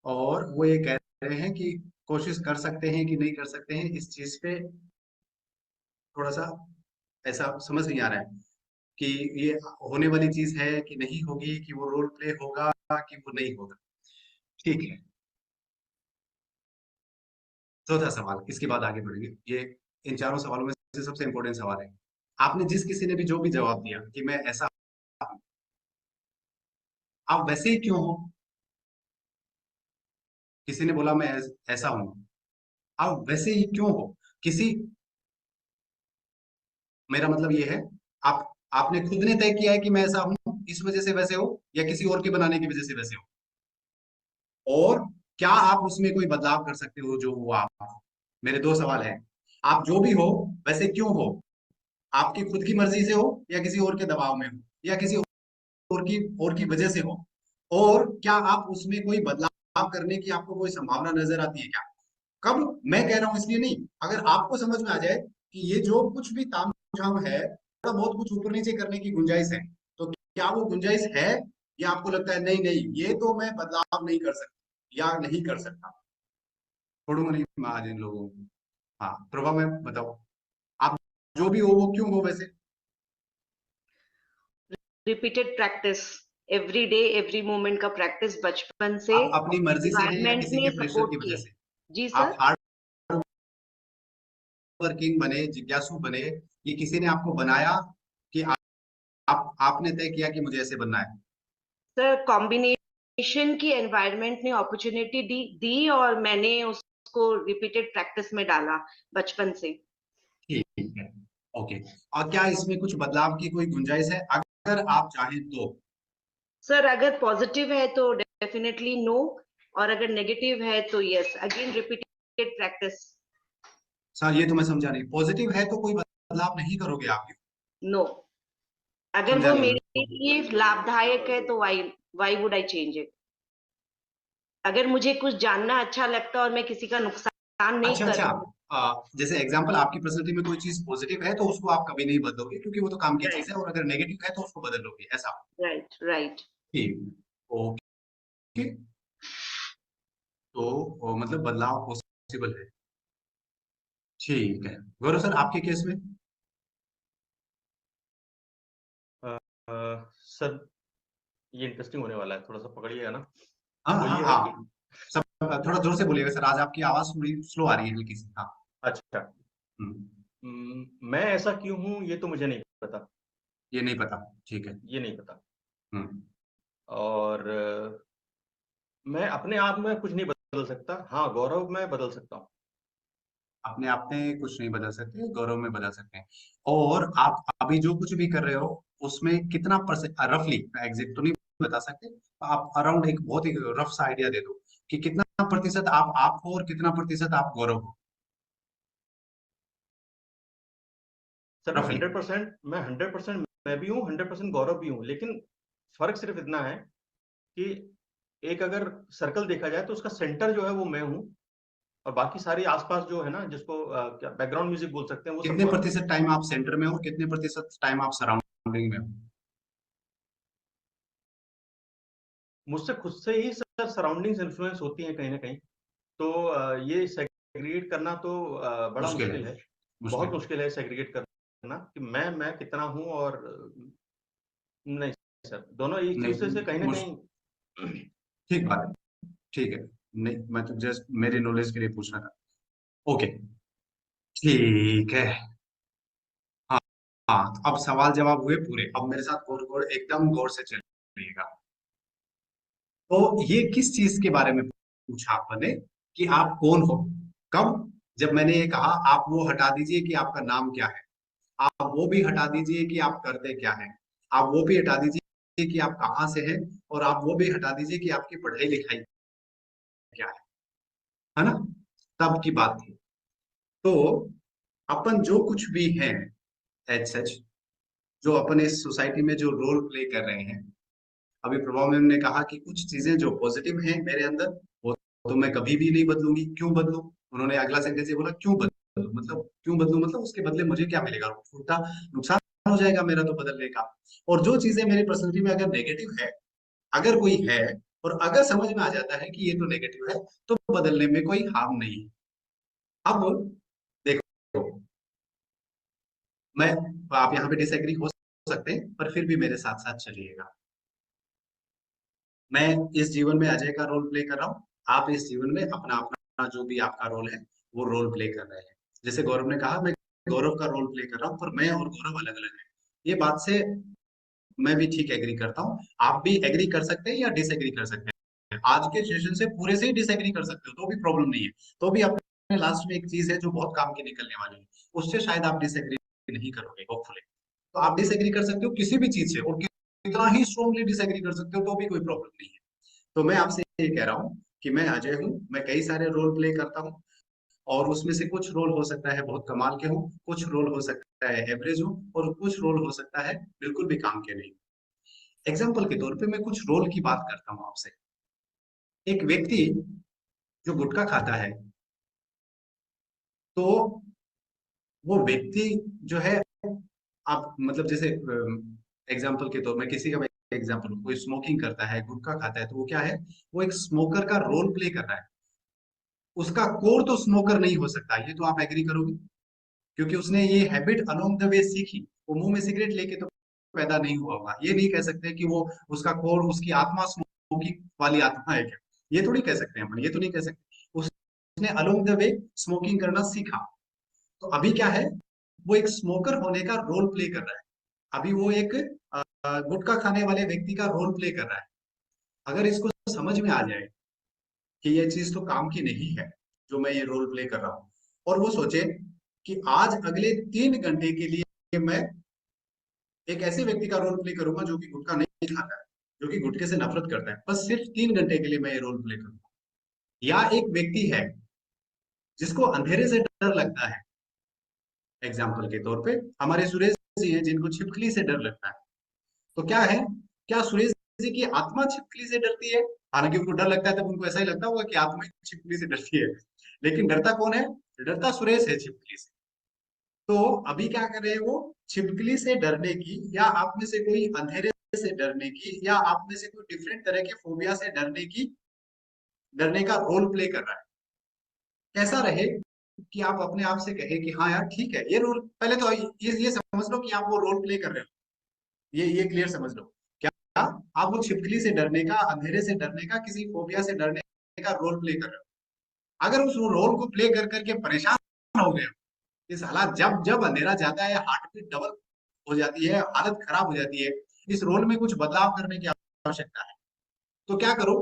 और वो ये कह रहे हैं कि कोशिश कर सकते हैं कि नहीं कर सकते हैं, इस चीज पे थोड़ा सा ऐसा समझ नहीं आ रहा है कि ये होने वाली चीज है कि नहीं होगी, कि वो रोल प्ले होगा कि वो नहीं होगा। ठीक है, चौथा सवाल, इसके बाद आगे बढ़ेंगे। ये इन चारों सवालों में से सबसे इंपॉर्टेंट सवाल है। आपने जिस किसी ने भी जो भी जवाब दिया कि मैं ऐसा हूं, आप वैसे ही क्यों हो? किसी ने बोला मैं ऐसा हूं, आप वैसे ही क्यों हो? किसी मेरा मतलब ये है, आप आपने खुद ने तय किया है कि मैं ऐसा हूं, इस वजह से वैसे हो, या किसी और के बनाने की वजह से वैसे हो? और क्या आप उसमें कोई बदलाव कर सकते हो जो हुआ? मेरे दो सवाल हैं। आप जो भी हो वैसे क्यों हो? आपकी खुद की मर्जी से हो या किसी और के दबाव में हो या किसी और की वजह से हो? और क्या आप उसमें कोई बदलाव करने की आपको कोई संभावना नजर आती है क्या? कब मैं कह रहा हूं इसलिए नहीं, अगर आपको समझ में आ जाए कि ये जो कुछ भी तामझाम है थोड़ा बहुत कुछ ऊपर नीचे करने की गुंजाइश है, तो क्या वो गुंजाइश है, या आपको लगता है नहीं नहीं ये तो मैं बदलाव नहीं कर सकता या नहीं कर सकता? छोड़ूंगा नहीं मैं आज इन लोगों को। हाँ प्रभा मैम बताओ, आप जो भी हो वो क्यों हो वैसे? Repeated practice, every day every moment का प्रैक्टिस बचपन से आप अपनी मर्जी से है या एनवायरनमेंट किसी ने के प्रेशर सपोर्ट की वजह किया। से? जी आप सर। हार्ड वर्किंग बने, जिज्ञासु बने, ये किसी ने आपको बनाया कि आपने तय किया कि मुझे ऐसे बनना है? सर कॉम्बिनेशन की एनवायरनमेंट ने अपॉर्चुनिटी दी और मैंने उसको रिपीटेड प्रैक्टिस में डाला बचपन से। ठीक है, ओके। और क्या इसमें कुछ बदलाव की कोई गुंजाइश है अगर आप चाहें तो? सर अगर पॉजिटिव है तो डेफिनेटली नो, और अगर नेगेटिव है तो yes, again repeated practice. Sir ये तो मैं समझा नहीं, पॉजिटिव है तो कोई बदलाव नहीं करोगे आप? नो, अगर समझा वो नहीं मैं। मेरे लिए लाभदायक है तो why would I change it. अगर मुझे कुछ जानना अच्छा लगता है और मैं किसी का नुकसान नहीं अच्छा कर अच्छा, रही हूँ। जैसे एग्जांपल आपकी पर्सनैलिटी में कोई चीज पॉजिटिव है तो उसको आप कभी नहीं बदलोगे क्योंकि वो तो काम की चीज है, और अगर नेगेटिव है तो उसको बदल लोगे, ऐसा? Right right. ठीक, ओके। तो मतलब बदलाव पॉसिबल है। ठीक है गौरव सर, आपके केस में? सर ये इंटरेस्टिंग होने वाला है, थोड़ा सा पकड़िएगा ना। हाँ तो हाँ ये है कि हाँ, सब थोड़ा जोर से बोलिएगा सर, आज आपकी आवाज थोड़ी स्लो आ रही है हल्की सी। हाँ। अच्छा, हम्म, मैं ऐसा क्यों हूँ ये तो मुझे नहीं पता। ये नहीं पता, ठीक है। ये नहीं पता। हम्म, और मैं अपने आप में कुछ नहीं बदल सकता। हाँ गौरव मैं बदल सकता हूँ। अपने आप में कुछ नहीं बदल सकते, गौरव में बदल सकते हैं। और आप अभी जो कुछ भी कर रहे हो उसमें कितना परसेंट, रफली, एग्जैक्ट तो नहीं बता सकते, आप अराउंड एक बहुत ही रफ सा आइडिया दे दो कि कितना प्रतिशत आप हो और कितना प्रतिशत आप गौरव हो, सर रफली। 100% मैं भी हूँ, 100% गौरव भी हूँ, लेकिन फर्क सिर्फ इतना है कि एक अगर सर्कल देखा जाए तो उसका सेंटर जो है वो मैं हूँ, और बाकी सारी आसपास जो है ना, जिसको क्या बैकग्राउंड म्यूजिक बोल सकते हैं, वो सब कितने गौरव है। प्रतिशत टाइम आप सेंटर में हो, कितने प्रतिशत टाइम आप सराउंडिंग में हो? मुझसे खुद से ही सर सराउंडिंग्स इन्फ्लुएंस होती हैं कहीं ना कहीं। तो ये सेग्रीगेट करना तो बड़ा मुश्किल है, मुश्किल है। मुश्किल बहुत है। मुश्किल है सेग्रीगेट करना कि मैं कितना हूँ और नहीं सर, दोनों एक दूसरे से नहीं, कहीं ना कहीं। ठीक बात है, ठीक है। नहीं मैं तो जस्ट मेरी नॉलेज के लिए पूछ रहा था। ओके, ठीक है। हाँ हाँ, तो अब सवाल जवाब हुए पूरे, अब मेरे साथ गौर गौर एकदम गौर से चलिएगा। तो ये किस चीज के बारे में पूछा आपने कि आप कौन हो? कब? जब मैंने ये कहा आप वो हटा दीजिए कि आपका नाम क्या है, आप वो भी हटा दीजिए कि आप करते क्या हैं, आप वो भी हटा दीजिए कि आप कहाँ से हैं, और आप वो भी हटा दीजिए कि आपकी पढ़ाई लिखाई क्या है ना? तब की बात थी। तो अपन जो कुछ भी हैं एज सच, जो अपन इस सोसाइटी में जो रोल प्ले कर रहे हैं, अभी प्रभाव मैम ने कहा कि कुछ चीजें जो पॉजिटिव हैं मेरे अंदर वो तो मैं कभी भी नहीं बदलूंगी, क्यों बदलूं? उन्होंने अगला सेंटेंस ये बोला, क्यों बदलूं, मतलब क्यों बदलूं, मतलब उसके बदले मुझे क्या मिलेगा? उल्टा नुकसान हो जाएगा मेरा तो बदलने का। और जो चीजें मेरी पर्सनैलिटी में अगर नेगेटिव है, अगर कोई है, और अगर समझ में आ जाता है कि ये तो नेगेटिव है, तो बदलने में कोई हार्म नहीं है। अब देखो, मैं, आप यहाँ पे डिसएग्री हो सकते हैं पर फिर भी मेरे साथ साथ चलिएगा। मैं इस जीवन में अजय का रोल प्ले कर रहा हूँ, आप इस जीवन में अपना अपना जो भी आपका रोल है वो रोल प्ले कर रहे हैं। जैसे गौरव ने कहा मैं गौरव का रोल प्ले कर रहा हूँ, पर मैं और गौरव अलग अलग है। ये बात से मैं भी ठीक एग्री करता हूँ, आप भी एग्री कर सकते हैं या डिसएग्री कर सकते हैं। आज के सेशन से पूरे से ही डिसएग्री कर सकते हो तो भी प्रॉब्लम नहीं है, तो भी अपने लास्ट में एक चीज है जो बहुत काम की निकलने वाली है, उससे शायद आप डिसएग्री नहीं करोगे होपफुली। तो आप डिसएग्री कर सकते हो किसी भी चीज से, और कितना ही स्ट्रॉन्गली डिसएग्री कर सकते हो तो भी कोई प्रॉब्लम नहीं है। तो मैं आपसे ये कह रहा हूँ कि मैं अजय हूँ, मैं कई सारे रोल प्ले करता हूँ और उसमें से कुछ रोल हो सकता है बहुत कमाल के हो, कुछ रोल हो सकता है एवरेज हो और कुछ रोल हो सकता है बिल्कुल भी काम के नहीं। एग्जाम्पल के तौर पे मैं कुछ रोल की बात करता हूँ आपसे। एक व्यक्ति जो गुटखा खाता है, तो वो व्यक्ति जो है, आप मतलब जैसे एग्जाम्पल के तौर में किसी का एग्जाम्पल, कोई स्मोकिंग करता है, गुटखा खाता है, तो वो क्या है, वो एक स्मोकर का रोल प्ले कर रहा है। उसका कोर तो स्मोकर नहीं हो सकता, ये तो आप एग्री करोगे, क्योंकि उसने ये हैबिट अलोंग द वे सीखी। वो मुंह में सिगरेट लेके तो पैदा नहीं हुआ होगा। ये नहीं कह सकते कि वो उसका कोर, उसकी आत्मा स्मोकिंग वाली आत्मा है क्या, ये तो नहीं कह सकते अपन, ये तो नहीं कह सकते। उसने अलोंग द वे स्मोकिंग करना सीखा। तो अभी क्या है, वो एक स्मोकर होने का रोल प्ले कर रहा है। अभी वो एक गुटखा खाने वाले व्यक्ति का रोल प्ले कर रहा है। अगर इसको समझ में आ जाए कि ये चीज तो काम की नहीं है जो मैं ये रोल प्ले कर रहा हूँ, और वो सोचे कि आज अगले 3 घंटे के लिए मैं एक ऐसे व्यक्ति का रोल प्ले करूंगा जो कि गुटखा नहीं खाता है, जो कि गुटखे से नफरत करता है, बस सिर्फ 3 घंटे के लिए मैं ये रोल प्ले करूंगा। या एक व्यक्ति है जिसको अंधेरे से डर लगता है, एग्जाम्पल के तौर पे हमारे सुरेश जी हैं जिनको छिपकली से डर लगता है। तो क्या है, क्या सुरेश जी की आत्मा छिपकली से डरती है? हालांकि उनको डर लगता है तब उनको ऐसा ही लगता होगा कि आत्मा ही छिपकली से डरती है, लेकिन डरता कौन है? डरता सुरेश है छिपकली से। तो अभी क्या कर रहे हैं वो, छिपकली से डरने की, या आप में से कोई अंधेरे से डरने की, या आप में से कोई डिफरेंट तरह के फोबिया से डरने का रोल प्ले कर रहा है। कैसा रहे कि आप अपने आप से कहे कि हाँ यार ठीक है, ये रोल, पहले तो ये समझ लो कि आप वो रोल प्ले कर रहे हो, ये क्लियर समझ लो। क्या आप वो छिपकली से डरने का, अंधेरे से डरने का, किसी फोबिया से डरने का रोल प्ले कर रहे हो? अगर उस रोल को प्ले कर करके परेशान हो गए, इस हालात, जब जब अंधेरा जाता है हार्ट बीट डबल हो जाती है, हालत खराब हो जाती है, इस रोल में कुछ बदलाव करने की आवश्यकता है। तो क्या करो,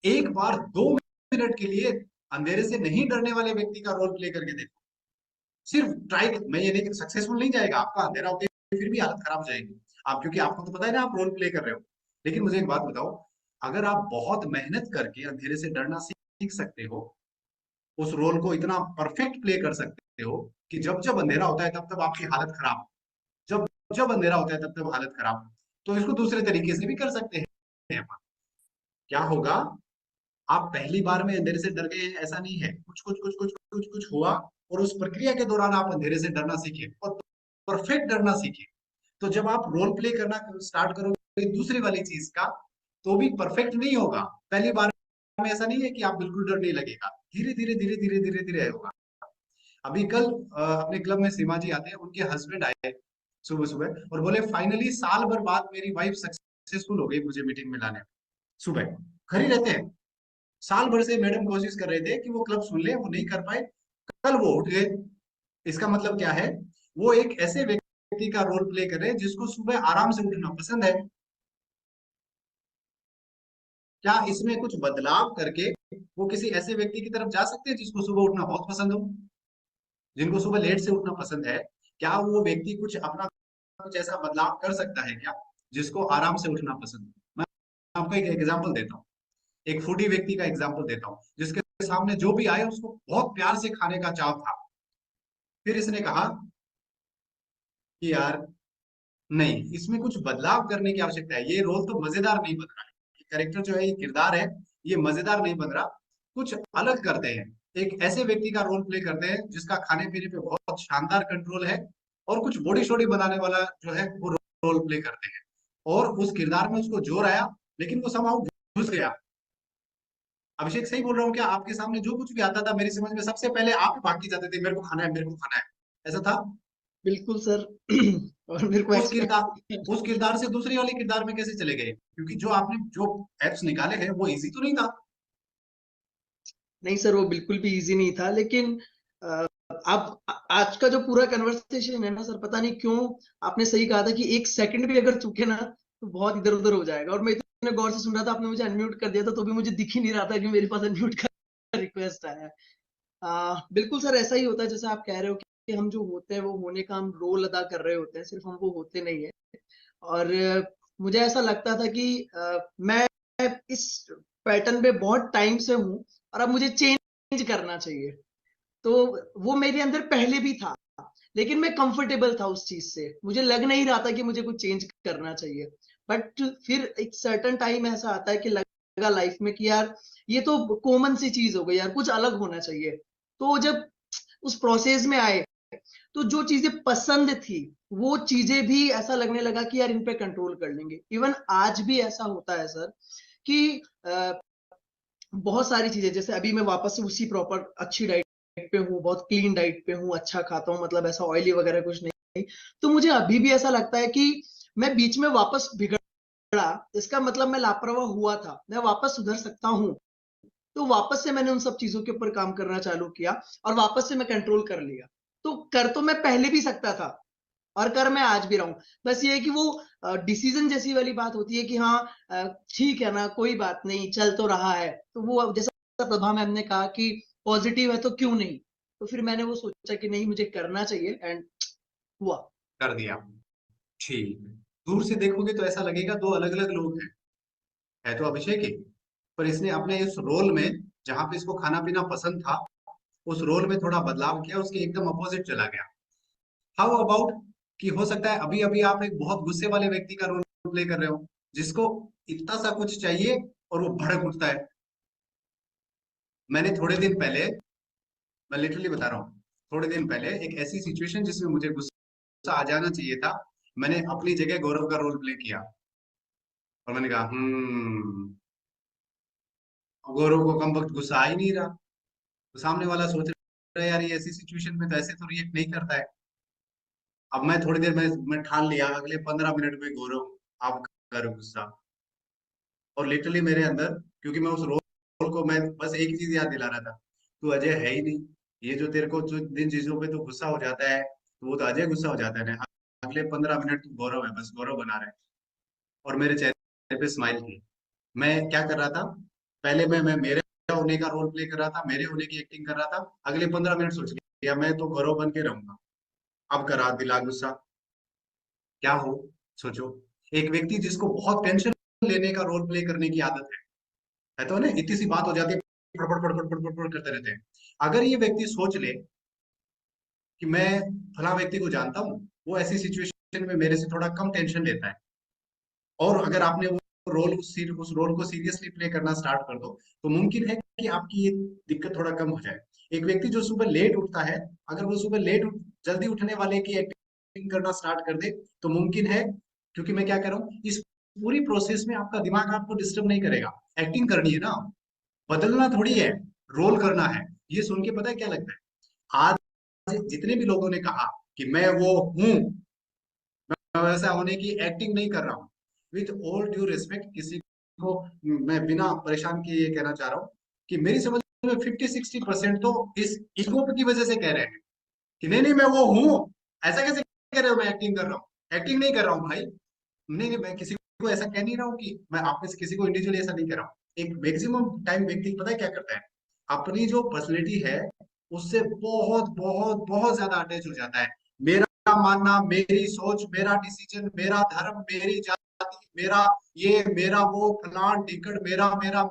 एक बार 2 मिनट के लिए अंधेरे से नहीं डरने वाले व्यक्ति का रोल प्ले करके देखो। सिर्फ ट्राई, मैं ये नहीं, सक्सेसफुल नहीं जाएगा आपका, अंधेरा होते फिर भी हालत खराब हो जाएगी आप, क्योंकि आपको तो पता है ना आप रोल प्ले कर रहे हो। लेकिन मुझे एक बात बताओ, अगर आप बहुत मेहनत करके अंधेरे से डरना सीख सकते हो, उस रोल को इतना परफेक्ट प्ले कर सकते हो कि जब जब अंधेरा होता है तब तब आपकी हालत खराब, जब जब अंधेरा होता है तब तब हालत खराब, तो इसको दूसरे तरीके से भी कर सकते हैं अपन। क्या होगा, आप पहली बार में अंधेरे से डर गए हैं ऐसा नहीं है, कुछ कुछ कुछ कुछ कुछ कुछ हुआ, और उस प्रक्रिया के दौरान आप अंधेरे से डरना सीखे और परफेक्ट डरना सीखे। तो जब आप रोल प्ले करना स्टार्ट करोगे दूसरी वाली चीज का, तो भी परफेक्ट नहीं होगा। पहली बार में ऐसा नहीं है कि आप बिल्कुल डर नहीं लगेगा, धीरे धीरे धीरे धीरे धीरे धीरे होगा। अभी कल अपने क्लब में सीमा जी आते हैं, उनके हस्बैंड आए सुबह सुबह और बोले फाइनली साल भर बाद मेरी वाइफ सक्सेसफुल हो गई मुझे मीटिंग में लाने में। सुबह घर ही रहते हैं, साल भर से मैडम कोशिश कर रहे थे कि वो क्लब सुन ले, वो नहीं कर पाए, कल वो उठ गए। इसका मतलब क्या है, वो एक ऐसे व्यक्ति का रोल प्ले कर रहे हैं जिसको सुबह आराम से उठना पसंद है। क्या इसमें कुछ बदलाव करके वो किसी ऐसे व्यक्ति की तरफ जा सकते हैं जिसको सुबह उठना बहुत पसंद हो, जिनको सुबह लेट से उठना पसंद है? क्या वो व्यक्ति कुछ अपना कुछ ऐसा बदलाव कर सकता है क्या जिसको आराम से उठना पसंद है? मैं आपको एक एग्जांपल देता हूँ, एक फूडी व्यक्ति का एग्जांपल देता हूँ, जिसके सामने जो भी आए उसको बहुत प्यार से खाने का चाव था। फिर इसने कहा कि यार नहीं, इसमें कुछ बदलाव करने की आवश्यकता है, ये रोल तो मजेदार नहीं बन रहा है, ये कैरेक्टर जो है, ये किरदार है, ये मजेदार नहीं बन रहा, कुछ अलग करते हैं। एक ऐसे व्यक्ति का रोल प्ले करते हैं जिसका खाने पीने पे बहुत शानदार कंट्रोल है, और कुछ बॉडी शॉडी बनाने वाला जो है वो रोल प्ले करते हैं, और उस किरदार में उसको जोर आया, लेकिन वो समाउ घुस गया। अभिषेक सही बोल रहा हूँ क्या? आपके सामने जो कुछ भी आता था मेरी समझ में सबसे पहले आप ही भाग के जाते थे, मेरे को खाना है, मेरे को खाना है, ऐसा था? बिल्कुल सर। और मेरे को उस किरदार से दूसरी वाले किरदार में कैसे चले गए? क्योंकि जो आपने जो एप्स निकाले हैं वो इजी तो नहीं था। नहीं सर, वो बिल्कुल भी इजी नहीं था, लेकिन अब आज का जो पूरा कन्वर्सेशन है ना सर, पता नहीं क्यों आपने सही कहा था कि 1 सेकंड भी अगर चूके ना तो बहुत इधर उधर हो जाएगा। और मैं इतने गौर से सुन रहा था, आपने मुझे अनम्यूट कर दिया था तो भी मुझे दिख ही नहीं रहा था कि मेरे पास अनम्यूट का रिक्वेस्ट आया है। बिल्कुल सर, ऐसा ही होता है जैसा आप कह रहे हो कि हम जो होते हैं वो होने का हम रोल अदा कर रहे होते हैं, सिर्फ हम वो होते नहीं है। और मुझे ऐसा लगता था कि मैं इस पैटर्न पे बहुत टाइम से हूँ और अब मुझे चेंज करना चाहिए। तो वो मेरे अंदर पहले भी था, लेकिन मैं कंफर्टेबल था उस चीज से, मुझे लग नहीं रहा था कि मुझे कुछ चेंज करना चाहिए। बट फिर एक सर्टन टाइम ऐसा आता है कि लगा लाइफ में कि यार ये तो कॉमन सी चीज हो गई यार, कुछ अलग होना चाहिए। तो जब उस प्रोसेस में आए तो जो चीजें पसंद थी वो चीजें भी ऐसा लगने लगा कि यार इन पे कंट्रोल कर लेंगे। इवन आज भी ऐसा होता है सर कि बहुत सारी चीजें, जैसे अभी मैं वापस से उसी प्रॉपर अच्छी डाइट पे हूँ, बहुत क्लीन डाइट पे हूँ, अच्छा खाता हूँ, मतलब ऐसा ऑयली वगैरह कुछ नहीं। तो मुझे अभी भी ऐसा लगता है कि मैं बीच में वापस बिगड़ा, इसका मतलब मैं लापरवाह हुआ था, मैं वापस सुधर सकता हूँ। तो वापस से मैंने उन सब चीजों के ऊपर काम करना चालू किया और वापस से मैं कंट्रोल कर लिया। तो कर तो मैं पहले भी सकता था और कर मैं आज भी रहा हूं। बस ये है कि वो डिसीजन जैसी वाली बात होती है कि हाँ ठीक है ना, कोई बात नहीं, चल तो रहा है। तो वो अब जैसा प्रभा मैम ने कहा कि पॉजिटिव है तो क्यों नहीं, तो फिर मैंने वो सोचा कि नहीं मुझे करना चाहिए एंड हुआ। कर दिया। ठीक। दूर से देखोगे तो ऐसा लगेगा दो अलग अलग लोग हैं, है तो अभिषेक ही, पर इसने अपने इस रोल में, जहां पे इसको खाना पीना पसंद था, उस रोल में थोड़ा बदलाव किया, उसके एकदम अपोजिट चला गया। हाउ अबाउट कि हो सकता है अभी अभी आप एक बहुत गुस्से वाले व्यक्ति का रोल प्ले कर रहे हो, जिसको इतना सा कुछ चाहिए और वो भड़क उठता है। मैंने थोड़े दिन पहले, मैं लिटरली बता रहा हूँ, थोड़े दिन पहले एक ऐसी सिचुएशन जिसमें मुझे गुस्सा आ जाना चाहिए था, मैंने अपनी जगह गौरव का रोल प्ले किया और मैंने कहा गौरव को कम वक्त गुस्सा आ ही नहीं रहा। तो सामने वाला सोच रहा है यार ये ऐसी सिचुएशन में तो ऐसे तो रिएक्ट नहीं करता है। अब मैं थोड़ी देर में मैं ठान लिया अगले 15 मिनट में गौरव आप करो गुस्सा। और लिटरली मेरे अंदर, क्योंकि मैं उस रोल को, मैं बस एक ही चीज याद दिला रहा था, तू अजय है ही नहीं। ये जो तेरे को जो जिन चीजों पे तो गुस्सा हो जाता है, तो वो तो अजय गुस्सा हो जाता है ना। अगले 15 मिनट तू गौरव है, बस गौरव बना रहा है। और मेरे चेहरे पे स्माइल थी। मैं क्या कर रहा था, पहले मैं मेरे होने का रोल प्ले कर रहा था, मेरे होने की एक्टिंग कर रहा था। अगले 15 मिनट सोच लिया मैं तो गौरव बन के रहूंगा। अब करा दिला गुस्सा, क्या हो सोचो। एक व्यक्ति जिसको बहुत टेंशन लेने का रोल प्ले करने की आदत है तो ना, इतनी सी बात हो जाती है फड़फड़ फड़फड़ फड़फड़ फड़फड़ करते रहते हैं। अगर ये व्यक्ति सोच ले कि मैं फला व्यक्ति को जानता हूँ, वो ऐसी सिचुएशन में मेरे से थोड़ा कम टेंशन लेता है, और अगर आपने वो रोल उस रोल को सीरियसली प्ले करना स्टार्ट कर दो, तो मुमकिन है कि आपकी ये दिक्कत थोड़ा कम हो जाए। एक व्यक्ति जो सुबह लेट उठता है, अगर वो सुबह जल्दी उठने वाले की एक्टिंग करना स्टार्ट कर दे, तो मुमकिन है, क्योंकि मैं क्या कर रहा हूँ, इस पूरी प्रोसेस में आपका दिमाग आपको डिस्टर्ब नहीं करेगा। एक्टिंग करनी है ना, बदलना थोड़ी है, रोल करना है। ये सुन के पता है क्या लगता है, आज जितने भी लोगों ने कहा कि मैं वो हूं, मैं वैसा होने की एक्टिंग नहीं कर रहा हूँ, विथ ऑल ड्यू रिस्पेक्ट, किसी को मैं बिना परेशान किए ये कहना चाह रहा हूँ कि मेरी समझ में 50-60% तो इस ईगो की वजह से कह रहे हैं कि नहीं नहीं मैं वो हूँ। ऐसा कैसे कह रहे हो मैं एक्टिंग कर रहा हूँ? एक्टिंग नहीं कर रहा हूँ भाई। नहीं नहीं, मैं किसी को ऐसा कह नहीं रहा हूँ कि मैं आप में से किसी को इंडिविजुअली ऐसा नहीं कर रहा हूँ। एक मैक्सिमम टाइम व्यक्ति पता है क्या करता है, अपनी जो पर्सनैलिटी है उससे बहुत बहुत बहुत ज्यादा अटैच हो जाता है। मेरा मानना, मेरी सोच, मेरा डिसीजन, मेरा धर्म, मेरी जाति, मेरा ये, मेरा वो, फलान टिकट, मेरा मेरा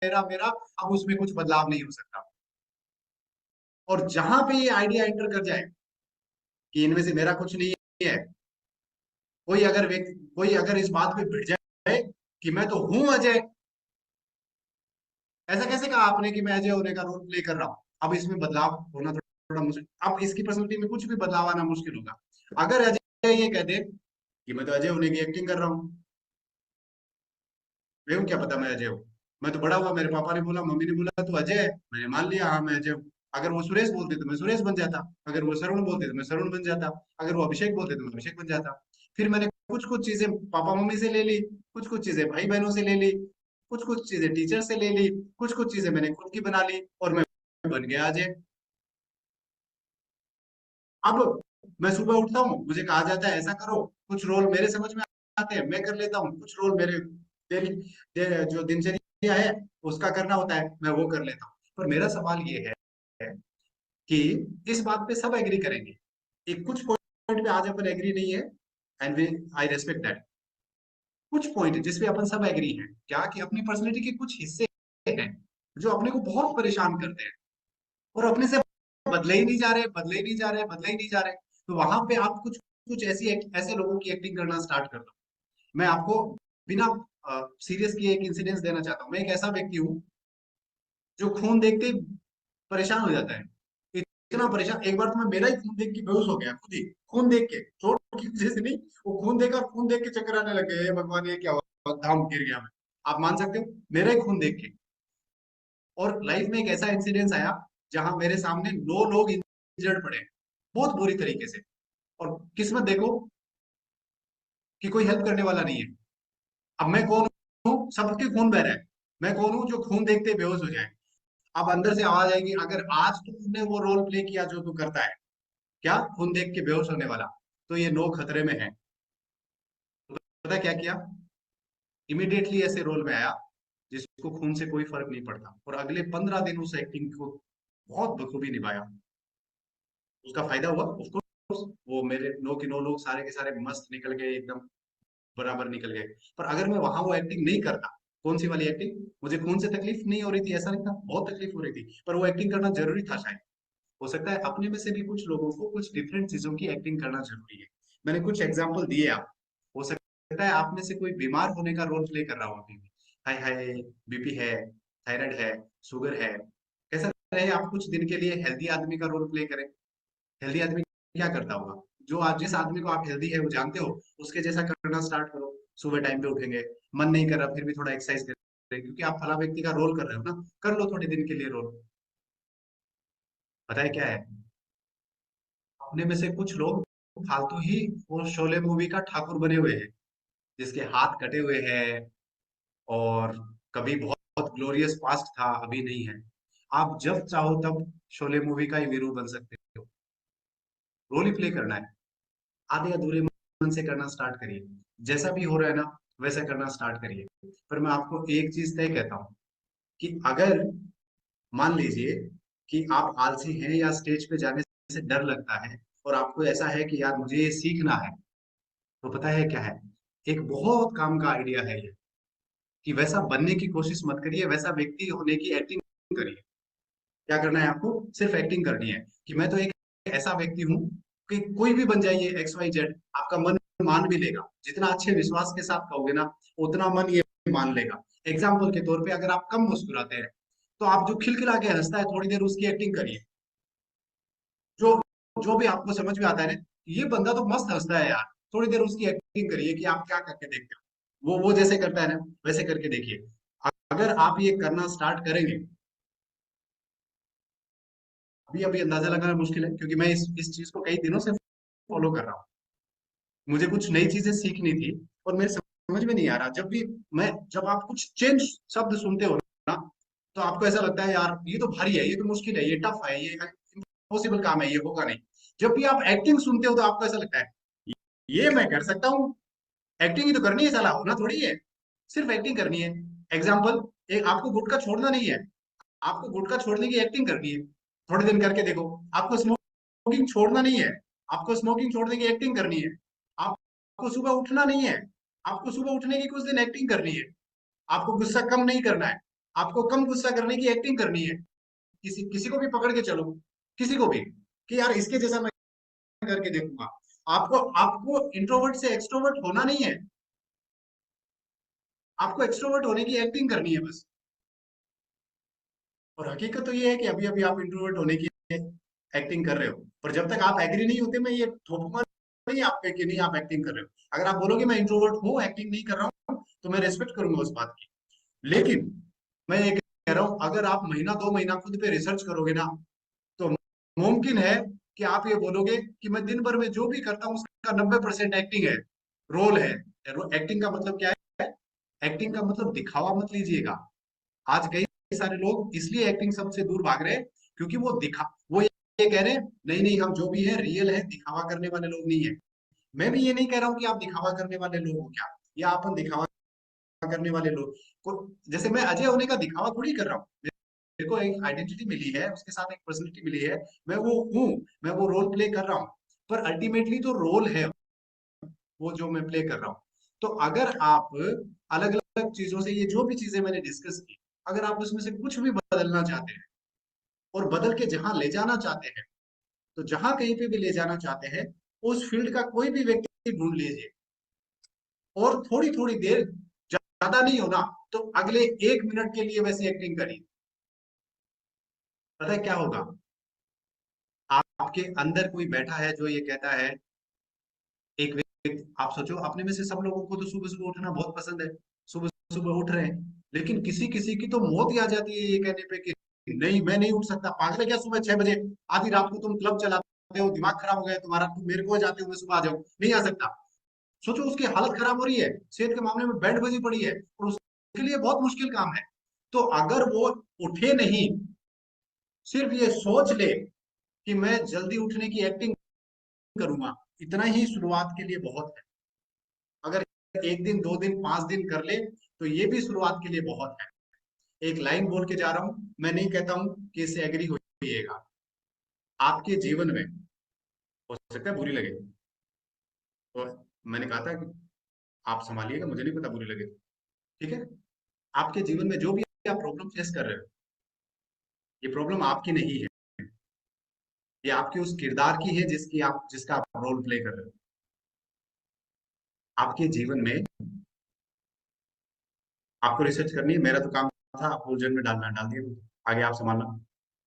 मेरा मेरा, अब उसमें कुछ बदलाव नहीं हो सकता। और जहां पे ये आइडिया एंटर कर जाए कि इनमें से मेरा कुछ नहीं है, कोई अगर इस बात पे भिड़ जाए कि मैं तो हूं अजय, ऐसा कैसे कहा आपने कि मैं अजय होने का रोल प्ले कर रहा हूं? अब इसमें बदलाव होना थोड़ा मुश्किल, अब इसकी पर्सनैलिटी में कुछ भी बदलाव आना मुश्किल होगा। अगर अजय ये कह दे कि मैं तो अजय होने की एक्टिंग कर रहा हूँ, मेरे क्या पता मैं अजय हूँ, मैं तो बड़ा हुआ, मेरे पापा ने बोला, मम्मी ने बोला तू अजय है, मैंने मान लिया हाँ मैं अजय हूँ। अगर वो सुरेश बोलते तो मैं सुरेश बन जाता, अगर वो श्रवण बोलते तो मैं श्रवण बन जाता, अगर वो अभिषेक बोलते तो मैं अभिषेक बन जाता। फिर मैंने कुछ कुछ चीजें पापा मम्मी से ले ली, कुछ कुछ चीजें भाई बहनों से ले ली, कुछ कुछ चीजें टीचर से ले ली, कुछ कुछ चीजें मैंने खुद की बना ली और मैं बन गया अजय। अब मैं सुबह उठता हूँ, मुझे कहा जाता है ऐसा करो, कुछ रोल मेरे समझ में आते हैं, मैं कर लेता हूँ, कुछ रोल मेरे डेली जो दिनचर्या है उसका करना होता है, मैं वो कर लेता हूँ। पर मेरा सवाल ये है कि इस बात पे सब एग्री करेंगे, एक कुछ पॉइंट पे आज अपन एग्री नहीं है, and we I respect that. कुछ पॉइंट जिसपे अपन सब एग्री हैं, क्या कि अपनी पर्सनैलिटी के कुछ हिस्से हैं जो अपने को बहुत परेशान करते हैं और अपने से बदले ही नहीं जा रहे, बदले ही नहीं जा रहे, बदले ही नहीं जा रहे। तो वहां पे आप कुछ कुछ ऐसे लोगों की एक्टिंग करना स्टार्ट कर दो। मैं आपको बिना सीरियस किए एक इंसिडेंस देना चाहता हूँ। मैं एक ऐसा व्यक्ति हूँ जो खून देखते ही परेशान हो जाता है, इतना परेशान। एक बार तो मैं मेरा ही खून देख के बेहोश हो गया, खुद ही खून देख के, चोट की वजह से नहीं, वो खून देखा, खून देख के चक्कर आने लग गए, हे भगवान ये क्या हुआ, धाम गिर गया मैं। आप मान सकते हो, मेरा ही खून देख के। और लाइफ में एक ऐसा इंसिडेंस आया जहां मेरे सामने 9 लोग इंजर्ड पड़े, बहुत बुरी तरीके से, और किस्मत देखो कि कोई हेल्प करने वाला नहीं है। अब मैं कौन हूँ? सबके खून बह रहा है, मैं कौन हूँ जो खून देखते ही बेहोश हो जाए? अब अंदर से आवाज आएगी, अगर आज तुमने वो रोल प्ले किया जो तू करता है, क्या खून देख के बेहोश होने वाला, तो ये 9 खतरे में है। तो पता क्या किया? इमीडिएटली ऐसे रोल में आया जिसको खून से कोई फर्क नहीं पड़ता, और अगले 15 दिन उस एक्टिंग को बहुत बखूबी निभाया। उसका फायदा हुआ ऑफ कोर्स, वो मेरे 9 के 9 लोग सारे के सारे मस्त निकल गए, एकदम बराबर निकल गए। पर अगर मैं वहां वो एक्टिंग नहीं करता, कौन सी वाली एक्टिंग, मुझे खून से तकलीफ नहीं हो रही थी ऐसा नहीं था, बहुत तकलीफ हो रही थी, पर वो एक्टिंग करना जरूरी था शायद। हो सकता है अपने में से भी कुछ लोगों को कुछ डिफरेंट चीजों की एक्टिंग करना जरूरी है। मैंने कुछ एग्जाम्पल दिए आप, हो सकता है आप में से कोई बीमार होने का रोल प्ले कर रहा हो अभी भी। हाय हाय, बीपी है, थायराइड है, शुगर है, कैसा रहे आप कुछ दिन के लिए हेल्दी आदमी का रोल प्ले करें। हेल्दी आदमी क्या करता होगा? जो आज जिस आदमी को आप हेल्दी है वो जानते हो, उसके जैसा करना स्टार्ट करो। सुबह टाइम पे उठेंगे, मन नहीं कर रहा फिर भी थोड़ा एक्सरसाइज करें, क्योंकि आप फला व्यक्ति का रोल कर रहे हो ना, कर लो थोड़े दिन के लिए रोल। पता है क्या है, अपने में से कुछ लोग फालतू ही वो शोले मूवी का ठाकुर बने हुए हैं, जिसके हाथ कटे हुए हैं और कभी बहुत, बहुत ग्लोरियस पास्ट था, अभी नहीं है। आप जब चाहो तब शोले मूवी का ही वीरू बन सकते हो। रोल ही प्ले करना है, आधे अधूरे मन से करना स्टार्ट करिए। जैसा भी हो रहा है ना वैसा करना स्टार्ट करिए। पर मैं आपको एक चीज तय कहता हूँ कि अगर मान लीजिए कि आप आलसी हैं या स्टेज पे जाने से डर लगता है और आपको ऐसा है कि यार मुझे ये सीखना है, तो पता है क्या है, एक बहुत काम का आइडिया है ये, कि वैसा बनने की कोशिश मत करिए, वैसा व्यक्ति होने की एक्टिंग करिए। क्या करना है आपको? सिर्फ एक्टिंग करनी है कि मैं तो एक ऐसा व्यक्ति हूँ कि कोई भी बन जाइए XYZ, आपका मन मान भी लेगा। जितना अच्छे विश्वास के साथ कहोगे ना, उतना मन ये मान लेगा। एग्जाम्पल के तौर पे अगर आप कम मुस्कुराते हैं, तो आप जो खिलखिला के हंसता है थोड़ी देर उसकी एक्टिंग करिए। जो जो भी आपको समझ में आता है ना, ये बंदा तो मस्त हंसता है यार, थोड़ी देर उसकी एक्टिंग करिए कि आप क्या करके देखते हो। वो जैसे करता है ना वैसे करके देखिए। अगर आप ये करना स्टार्ट करेंगे, अभी अभी अंदाजा लगाना मुश्किल है क्योंकि मैं इस चीज को कई दिनों से फॉलो कर रहा हूँ। मुझे कुछ नई चीजें सीखनी थी और मेरे समझ में नहीं आ रहा। जब आप कुछ चेंज शब्द सुनते हो ना, तो आपको ऐसा लगता है यार ये तो भारी है, ये तो मुश्किल है, ये टफ है, ये इम्पॉसिबल काम है, ये होगा नहीं। जब भी आप एक्टिंग सुनते हो तो आपको ऐसा लगता है ये मैं कर सकता हूँ। एक्टिंग ही तो करनी है, साला होना थोड़ी है, सिर्फ एक्टिंग करनी है। एग्जाम्पल, एक आपको गुटखा छोड़ना नहीं है, आपको गुटखा छोड़ने की एक्टिंग करनी है। थोड़े दिन करके देखो। आपको स्मोकिंग छोड़ना नहीं है, आपको स्मोकिंग छोड़ने की एक्टिंग करनी है। आपको सुबह उठना नहीं है, आपको सुबह उठने की कुछ दिन एक्टिंग करनी है। आपको गुस्सा कम नहीं करना है, आपको कम गुस्सा करने की एक्टिंग करनी है। किसी किसी को भी पकड़ के चलो, किसी को भी, कि यार इसके जैसा मैं करके देखूंगा। आपको आपको इंट्रोवर्ट से एक्सट्रोवर्ट होना नहीं है, आपको एक्सट्रोवर्ट होने की एक्टिंग करनी है बस। और हकीकत तो ये है कि अभी अभी आप इंट्रोवर्ट होने की एक्टिंग कर रहे हो, पर जब तक आप एग्री नहीं होते, मैं ये थोपूंगा नहीं आप पे कि नहीं आप एक्टिंग कर रहे हो। अगर आप बोलोगे मैं इंट्रोवर्ट हूँ, एक्टिंग नहीं कर रहा हूँ, तो मैं रेस्पेक्ट करूंगा उस बात की। लेकिन मैं ये कह रहा हूँ, अगर आप महीना 2 महीना खुद पे रिसर्च करोगे ना, तो मुमकिन है कि आप ये बोलोगे कि मैं दिन भर में जो भी करता हूँ उसका 90% एक्टिंग है, रोल है। एक्टिंग का मतलब क्या है? एक्टिंग का मतलब दिखावा मत लीजिएगा। आज कई सारे लोग इसलिए एक्टिंग सबसे दूर भाग रहे हैं क्योंकि वो ये कह रहे हैं नहीं नहीं हम जो भी है रियल है, दिखावा करने वाले लोग नहीं है। मैं भी ये नहीं कह रहा हूँ कि आप दिखावा करने वाले लोग हो क्या, या अपन दिखावा करने वाले लोग को, जैसे मैं अजय होने का दिखावा थोड़ी कर रहा हूँ। मेरे को एक आइडेंटिटी मिली है, उसके साथ एक पर्सनैलिटी मिली है, मैं वो हूँ, मैं वो रोल प्ले कर रहा हूँ। पर अल्टीमेटली तो रोल है वो जो मैं प्ले कर रहा हूँ। तो अगर आप अलग अलग चीजों से, ये जो भी चीजें मैंने डिस्कस की, अगर आप उसमें से कुछ भी बदलना चाहते हैं और बदल के जहां ले जाना चाहते हैं, तो जहां कहीं पे भी ले जाना चाहते हैं, उस फील्ड का कोई भी व्यक्ति ढूंढ लीजिए और थोड़ी थोड़ी देर, ज्यादा नहीं होना तो अगले 1 मिनट के लिए वैसे एक्टिंग करिए। पता है क्या होगा? आपके अंदर कोई बैठा है जो ये कहता है, एक व्यक्ति, आप सोचो अपने में से सब लोगों को तो सुबह सुबह उठना बहुत पसंद है, सुबह सुबह उठ रहे हैं, लेकिन किसी किसी की तो मौत ही आ जाती है ये कहने पे कि नहीं मैं नहीं उठ सकता। पागल है क्या? सुबह 6 बजे आधी रात को तुम क्लब चलाते हो, दिमाग खराब हो गया तुम्हारा, तुम मेरे को जाते हो मैं सुबह आ जाऊं, नहीं आ सकता। सोचो उसकी हालत खराब हो रही है, सेहत के मामले में बैंड बजी पड़ी है और उसके लिए बहुत मुश्किल काम है। तो अगर वो उठे नहीं, सिर्फ ये सोच ले कि मैं जल्दी उठने की एक्टिंग करूंगा, इतना ही शुरुआत के लिए बहुत है। अगर 1 दिन 2 दिन 5 दिन कर ले तो ये भी शुरुआत के लिए बहुत है। एक लाइन बोल के जा रहा हूं, मैं नहीं कहता हूं कि इससे एग्री होइएगा। आपके जीवन में हो सकता है बुरी लगे, तो मैंने कहा था कि आप संभालिएगा, मुझे नहीं पता बुरी लगे, ठीक है? आपके जीवन में जो भी आप प्रॉब्लम फेस कर रहे हो, ये प्रॉब्लम आपकी नहीं है, ये आपके उस किरदार की है जिसका आप रोल प्ले कर रहे हो। आपके जीवन में आपको रिसर्च करनी है, मेरा तो काम था आपको उलझन में डालना, डाल दिया, आगे आप संभालना।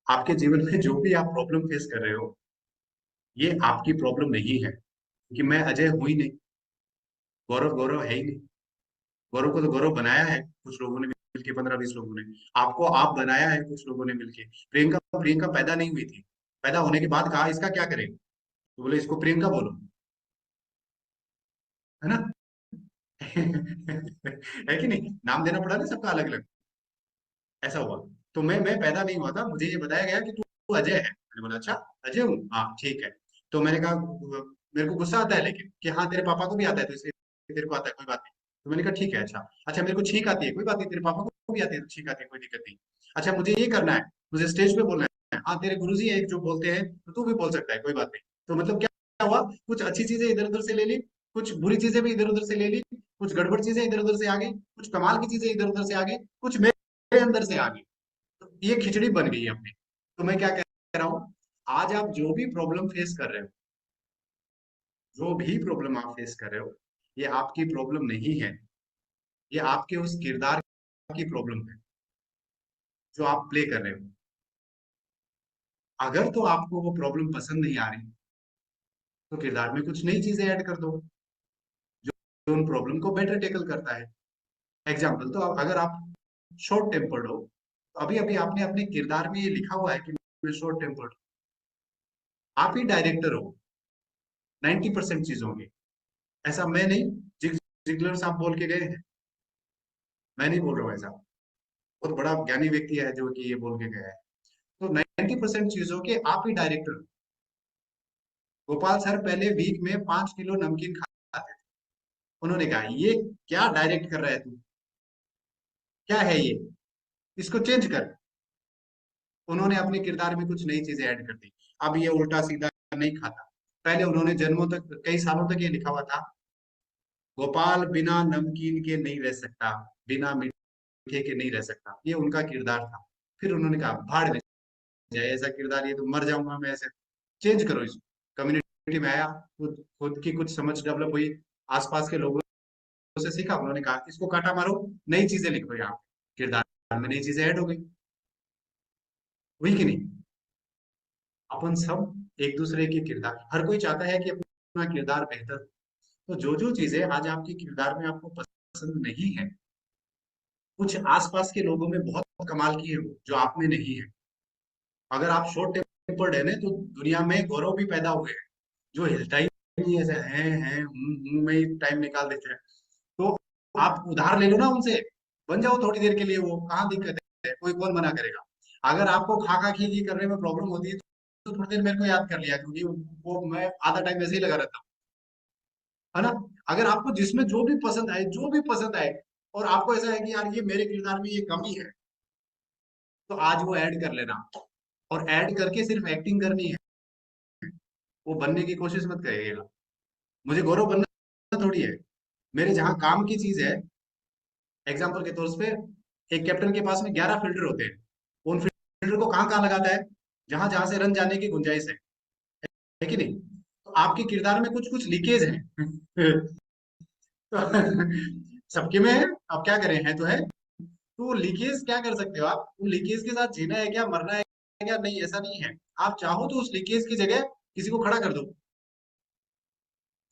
आपके जीवन में जो भी आप प्रॉब्लम फेस कर रहे हो, ये आपकी प्रॉब्लम नहीं है, क्योंकि मैं अजय हूं ही नहीं, गौरव गौरव है ही नहीं। गौरव को तो गौरव बनाया है कुछ लोगों ने मिलके, 15-20 लोगों ने। आपको आप बनाया है कुछ लोगों ने मिलके। प्रियंका प्रियंका पैदा नहीं हुई थी, पैदा होने के बाद कहा इसका क्या करें, तो बोले इसको प्रियंका बोलो, है ना? है कि नहीं? नाम देना पड़ा ना सबका अलग अलग, ऐसा हुआ। तो मैं पैदा नहीं हुआ था, मुझे ये बताया गया कि तू अजय है। मैंने बोला अच्छा अजय हूँ, हाँ ठीक है। तो मैंने कहा मेरे को गुस्सा आता है लेकिन, कि हाँ तेरे पापा को भी आता है तो इसलिए तेरे को आता है, कोई बात नहीं। तो मैंने कहा ठीक है, अच्छा अच्छा मेरे को छींक आती है, कोई बात नहीं, तेरे पापा को भी आती है तो छींक आती है, कोई दिक्कत नहीं। अच्छा मुझे ये करना है, मुझे स्टेज पे बोलना है, हाँ तेरे गुरुजी है एक जो बोलते हैं तो तू भी बोल सकता है, कोई बात नहीं। तो मतलब क्या हुआ, कुछ अच्छी चीजें इधर उधर से ले ली, कुछ बुरी चीजें भी इधर उधर से ले ली, कुछ गड़बड़ चीजें इधर उधर से आ गई, कुछ कमाल की चीजें इधर उधर से आ गई, कुछ मेरे अंदर से आ गई, तो ये खिचड़ी बन गई अपनी। तो मैं क्या कह रहा हूँ, आज आप जो भी प्रॉब्लम फेस कर रहे हो, जो भी प्रॉब्लम आप फेस कर रहे हो, ये आपकी प्रॉब्लम नहीं है, ये आपके उस किरदार की प्रॉब्लम है जो आप प्ले कर रहे हो। अगर तो आपको वो प्रॉब्लम पसंद नहीं आ रही, तो किरदार में कुछ नई चीजें ऐड कर दो जो उन प्रॉब्लम को बेटर टेकल करता है। एग्जाम्पल, तो अगर आप शॉर्ट टेम्पर्ड हो, तो अभी अभी आपने अपने किरदार में ये लिखा हुआ है कि मैं शॉर्ट टेम्पर्ड, आप ही डायरेक्टर हो 90% चीजों के। ऐसा मैं नहीं, जिगलर साहब बोल के गए हैं, मैं नहीं बोल रहा हूँ ऐसा, बहुत बड़ा ज्ञानी व्यक्ति है जो कि ये बोल के गया है। तो 90% चीजों के आप ही डायरेक्टर हो। गोपाल सर पहले वीक में 5 किलो नमकीन खाते थे, उन्होंने कहा ये क्या डायरेक्ट कर रहा है तू, क्या है ये, इसको चेंज कर। उन्होंने अपने किरदार में कुछ नई चीजें ऐड कर दी, अब ये उल्टा सीधा नहीं खाता। पहले उन्होंने जन्मों तक, कई सालों तक ये लिखा हुआ था, गोपाल बिना नमकीन के नहीं रह सकता, बिना मीठे के नहीं रह सकता, ये उनका किरदार था। फिर उन्होंने कहा भाड़ में जाए ऐसा किरदार, ये तो मर जाऊंगा मैं ऐसे, चेंज करो इसको। कम्युनिटी में आया, खुद की कुछ समझ डेवलप हुई, आसपास के लोगों से सीखा, उन्होंने कहा इसको काटा मारो, नई चीजें लिखो, यहाँ किरदार में नई चीजें ऐड हो गई, हुई कि नहीं? अपन सब एक दूसरे के किरदार, हर कोई चाहता है कि अपना किरदार बेहतर हो। तो जो जो चीजें आज आपके किरदार में आपको पसंद नहीं है, कुछ आसपास के लोगों में बहुत कमाल की है वो, जो आप में नहीं है। अगर आप शॉर्ट टेम्पर्ड है ना, तो दुनिया में गौरव भी पैदा हुए हैं जो हिलता ही नहीं, ऐसे हैं में ही टाइम निकाल देते हैं। तो आप उधार ले लो ना उनसे, बन जाओ थोड़ी देर के लिए, वो कहाँ दिक्कत है, कोई कौन मना करेगा। अगर आपको खा खा खी करने में प्रॉब्लम होती है तो थोड़ी देर मेरे को याद कर लिया, क्योंकि वो मैं आधा टाइम ऐसे ही लगा रहता हूँ, है ना? अगर आपको जिसमें जो भी पसंद आए, जो भी पसंद आए, और आपको ऐसा है कि यार ये मेरे किरदार में ये कमी है, तो आज वो ऐड कर लेना, और ऐड करके सिर्फ एक्टिंग करनी है, वो बनने की कोशिश मत करिएगा। मुझे गौरव बनना थोड़ी है, मेरे जहां काम की चीज है, एग्जाम्पल के तौर पे एक कैप्टन के पास में 11 फील्डर होते हैं, उन फील्डर को कहाँ कहाँ लगाता है, जहां जहां से रन जाने की गुंजाइश है कि नहीं। तो आपके किरदार में कुछ कुछ लीकेज है तो सबके में है, अब क्या करें, है तो है। तो लीकेज क्या कर सकते हो आप, उन लीकेज के साथ जीना है क्या, मरना है क्या, नहीं ऐसा नहीं है। आप चाहो तो उस लीकेज की जगह किसी को खड़ा कर दो।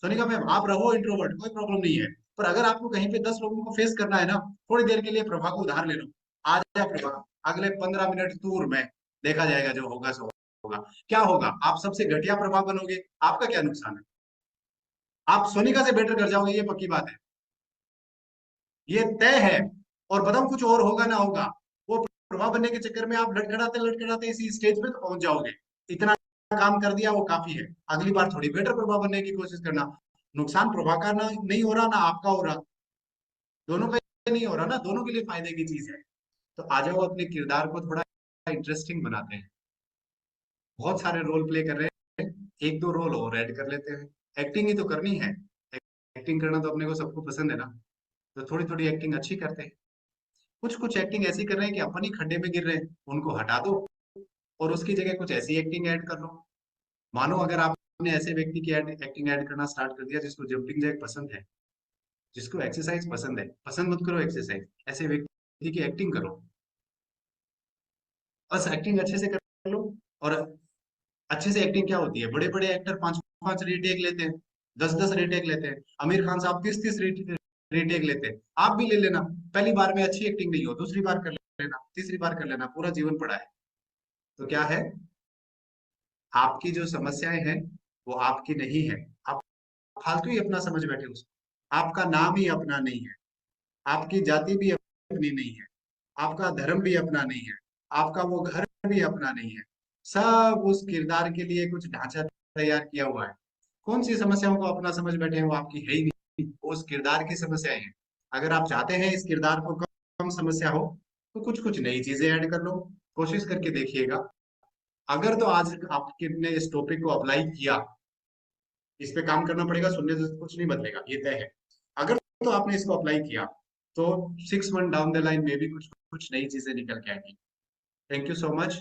सोनिका मैम, आप रहो इंट्रोवर्ट, कोई प्रॉब्लम नहीं है, पर अगर आपको कहीं पे 10 लोगों को फेस करना है ना, थोड़ी देर के लिए प्रभा को उधार ले लो। आ जा प्रभा, अगले 15 मिनट दूर में देखा जाएगा, जो होगा सो होगा। क्या होगा, आप सबसे घटिया प्रभा बनोगे, आपका क्या नुकसान है, आप सोनिका से बेटर कर जाओगे, ये पक्की बात है, ये तय है। और बताऊं, कुछ और होगा ना होगा, वो प्रभा बनने के चक्कर में आप लटखड़ाते लटखड़ाते इसी स्टेज पे तो पहुंच जाओगे। इतना काम कर दिया वो काफी है, अगली बार थोड़ी बेटर प्रभा बनने की कोशिश करना। नुकसान प्रभा का ना नहीं हो रहा, ना आपका हो रहा, दोनों का नहीं हो रहा ना, दोनों के लिए फायदे की चीज है। तो आ जाओ अपने किरदार को थोड़ा इंटरेस्टिंग बनाते हैं। बहुत सारे रोल प्ले कर रहे हैं, एक दो रोल और ऐड कर लेते हैं। एक्टिंग ही तो करनी है, एक्टिंग करना तो अपने को सबको पसंद है ना, तो थोड़ी थोड़ी एक्टिंग अच्छी करते हैं। कुछ कुछ एक्टिंग ऐसी कर रहे हैं कि अपन ही खड्डे में गिर रहे हैं, उनको हटा दो और उसकी जगह कुछ ऐसी एक्टिंग ऐड कर लो। मानो अगर आपने ऐसे व्यक्ति की एक्टिंग ऐड करना स्टार्ट कर दिया जिसको जंपिंग जैक पसंद है, जिसको एक्सरसाइज पसंद है, पसंद मत करो एक्सरसाइज, ऐसे व्यक्ति की एक्टिंग करो, बस एक्टिंग अच्छे से कर लो। और अच्छे से एक्टिंग क्या होती है, बड़े बड़े एक्टर 5-5 रीटेक लेते हैं, 10-10 रीटेक लेते हैं, आमिर खान साहब 30-30 रीटेक लेते हैं। आप भी ले लेना, पहली बार में अच्छी एक्टिंग नहीं हो, दूसरी बार कर लेना, तीसरी बार कर लेना, पूरा जीवन पड़ा है। तो क्या है, आपकी जो समस्याएं हैं वो आपकी नहीं है, आप फालतू ही अपना समझ बैठे उसको। आपका नाम ही अपना नहीं है, आपकी जाति भी अपनी नहीं है, आपका धर्म भी अपना नहीं है, आपका वो घर भी अपना नहीं है। सब उस किरदार के लिए कुछ ढांचा तैयार किया हुआ है। कौन सी समस्याओं को अपना समझ बैठे हैं, वो आपकी है ही नहीं, वो उस किरदार की समस्याएं हैं। अगर आप चाहते हैं इस किरदार को कम समस्या हो, तो कुछ कुछ नई चीजें ऐड कर लो, कोशिश करके देखिएगा। अगर तो आज आपने इस टॉपिक को अप्लाई किया, इस पे काम करना पड़ेगा, सुनने से कुछ नहीं बदलेगा, ये तय है। अगर तो आपने इसको अप्लाई किया, तो 6 मंथ डाउन द लाइन में भी कुछ कुछ नई चीजें निकल के आएंगी। Thank you so much.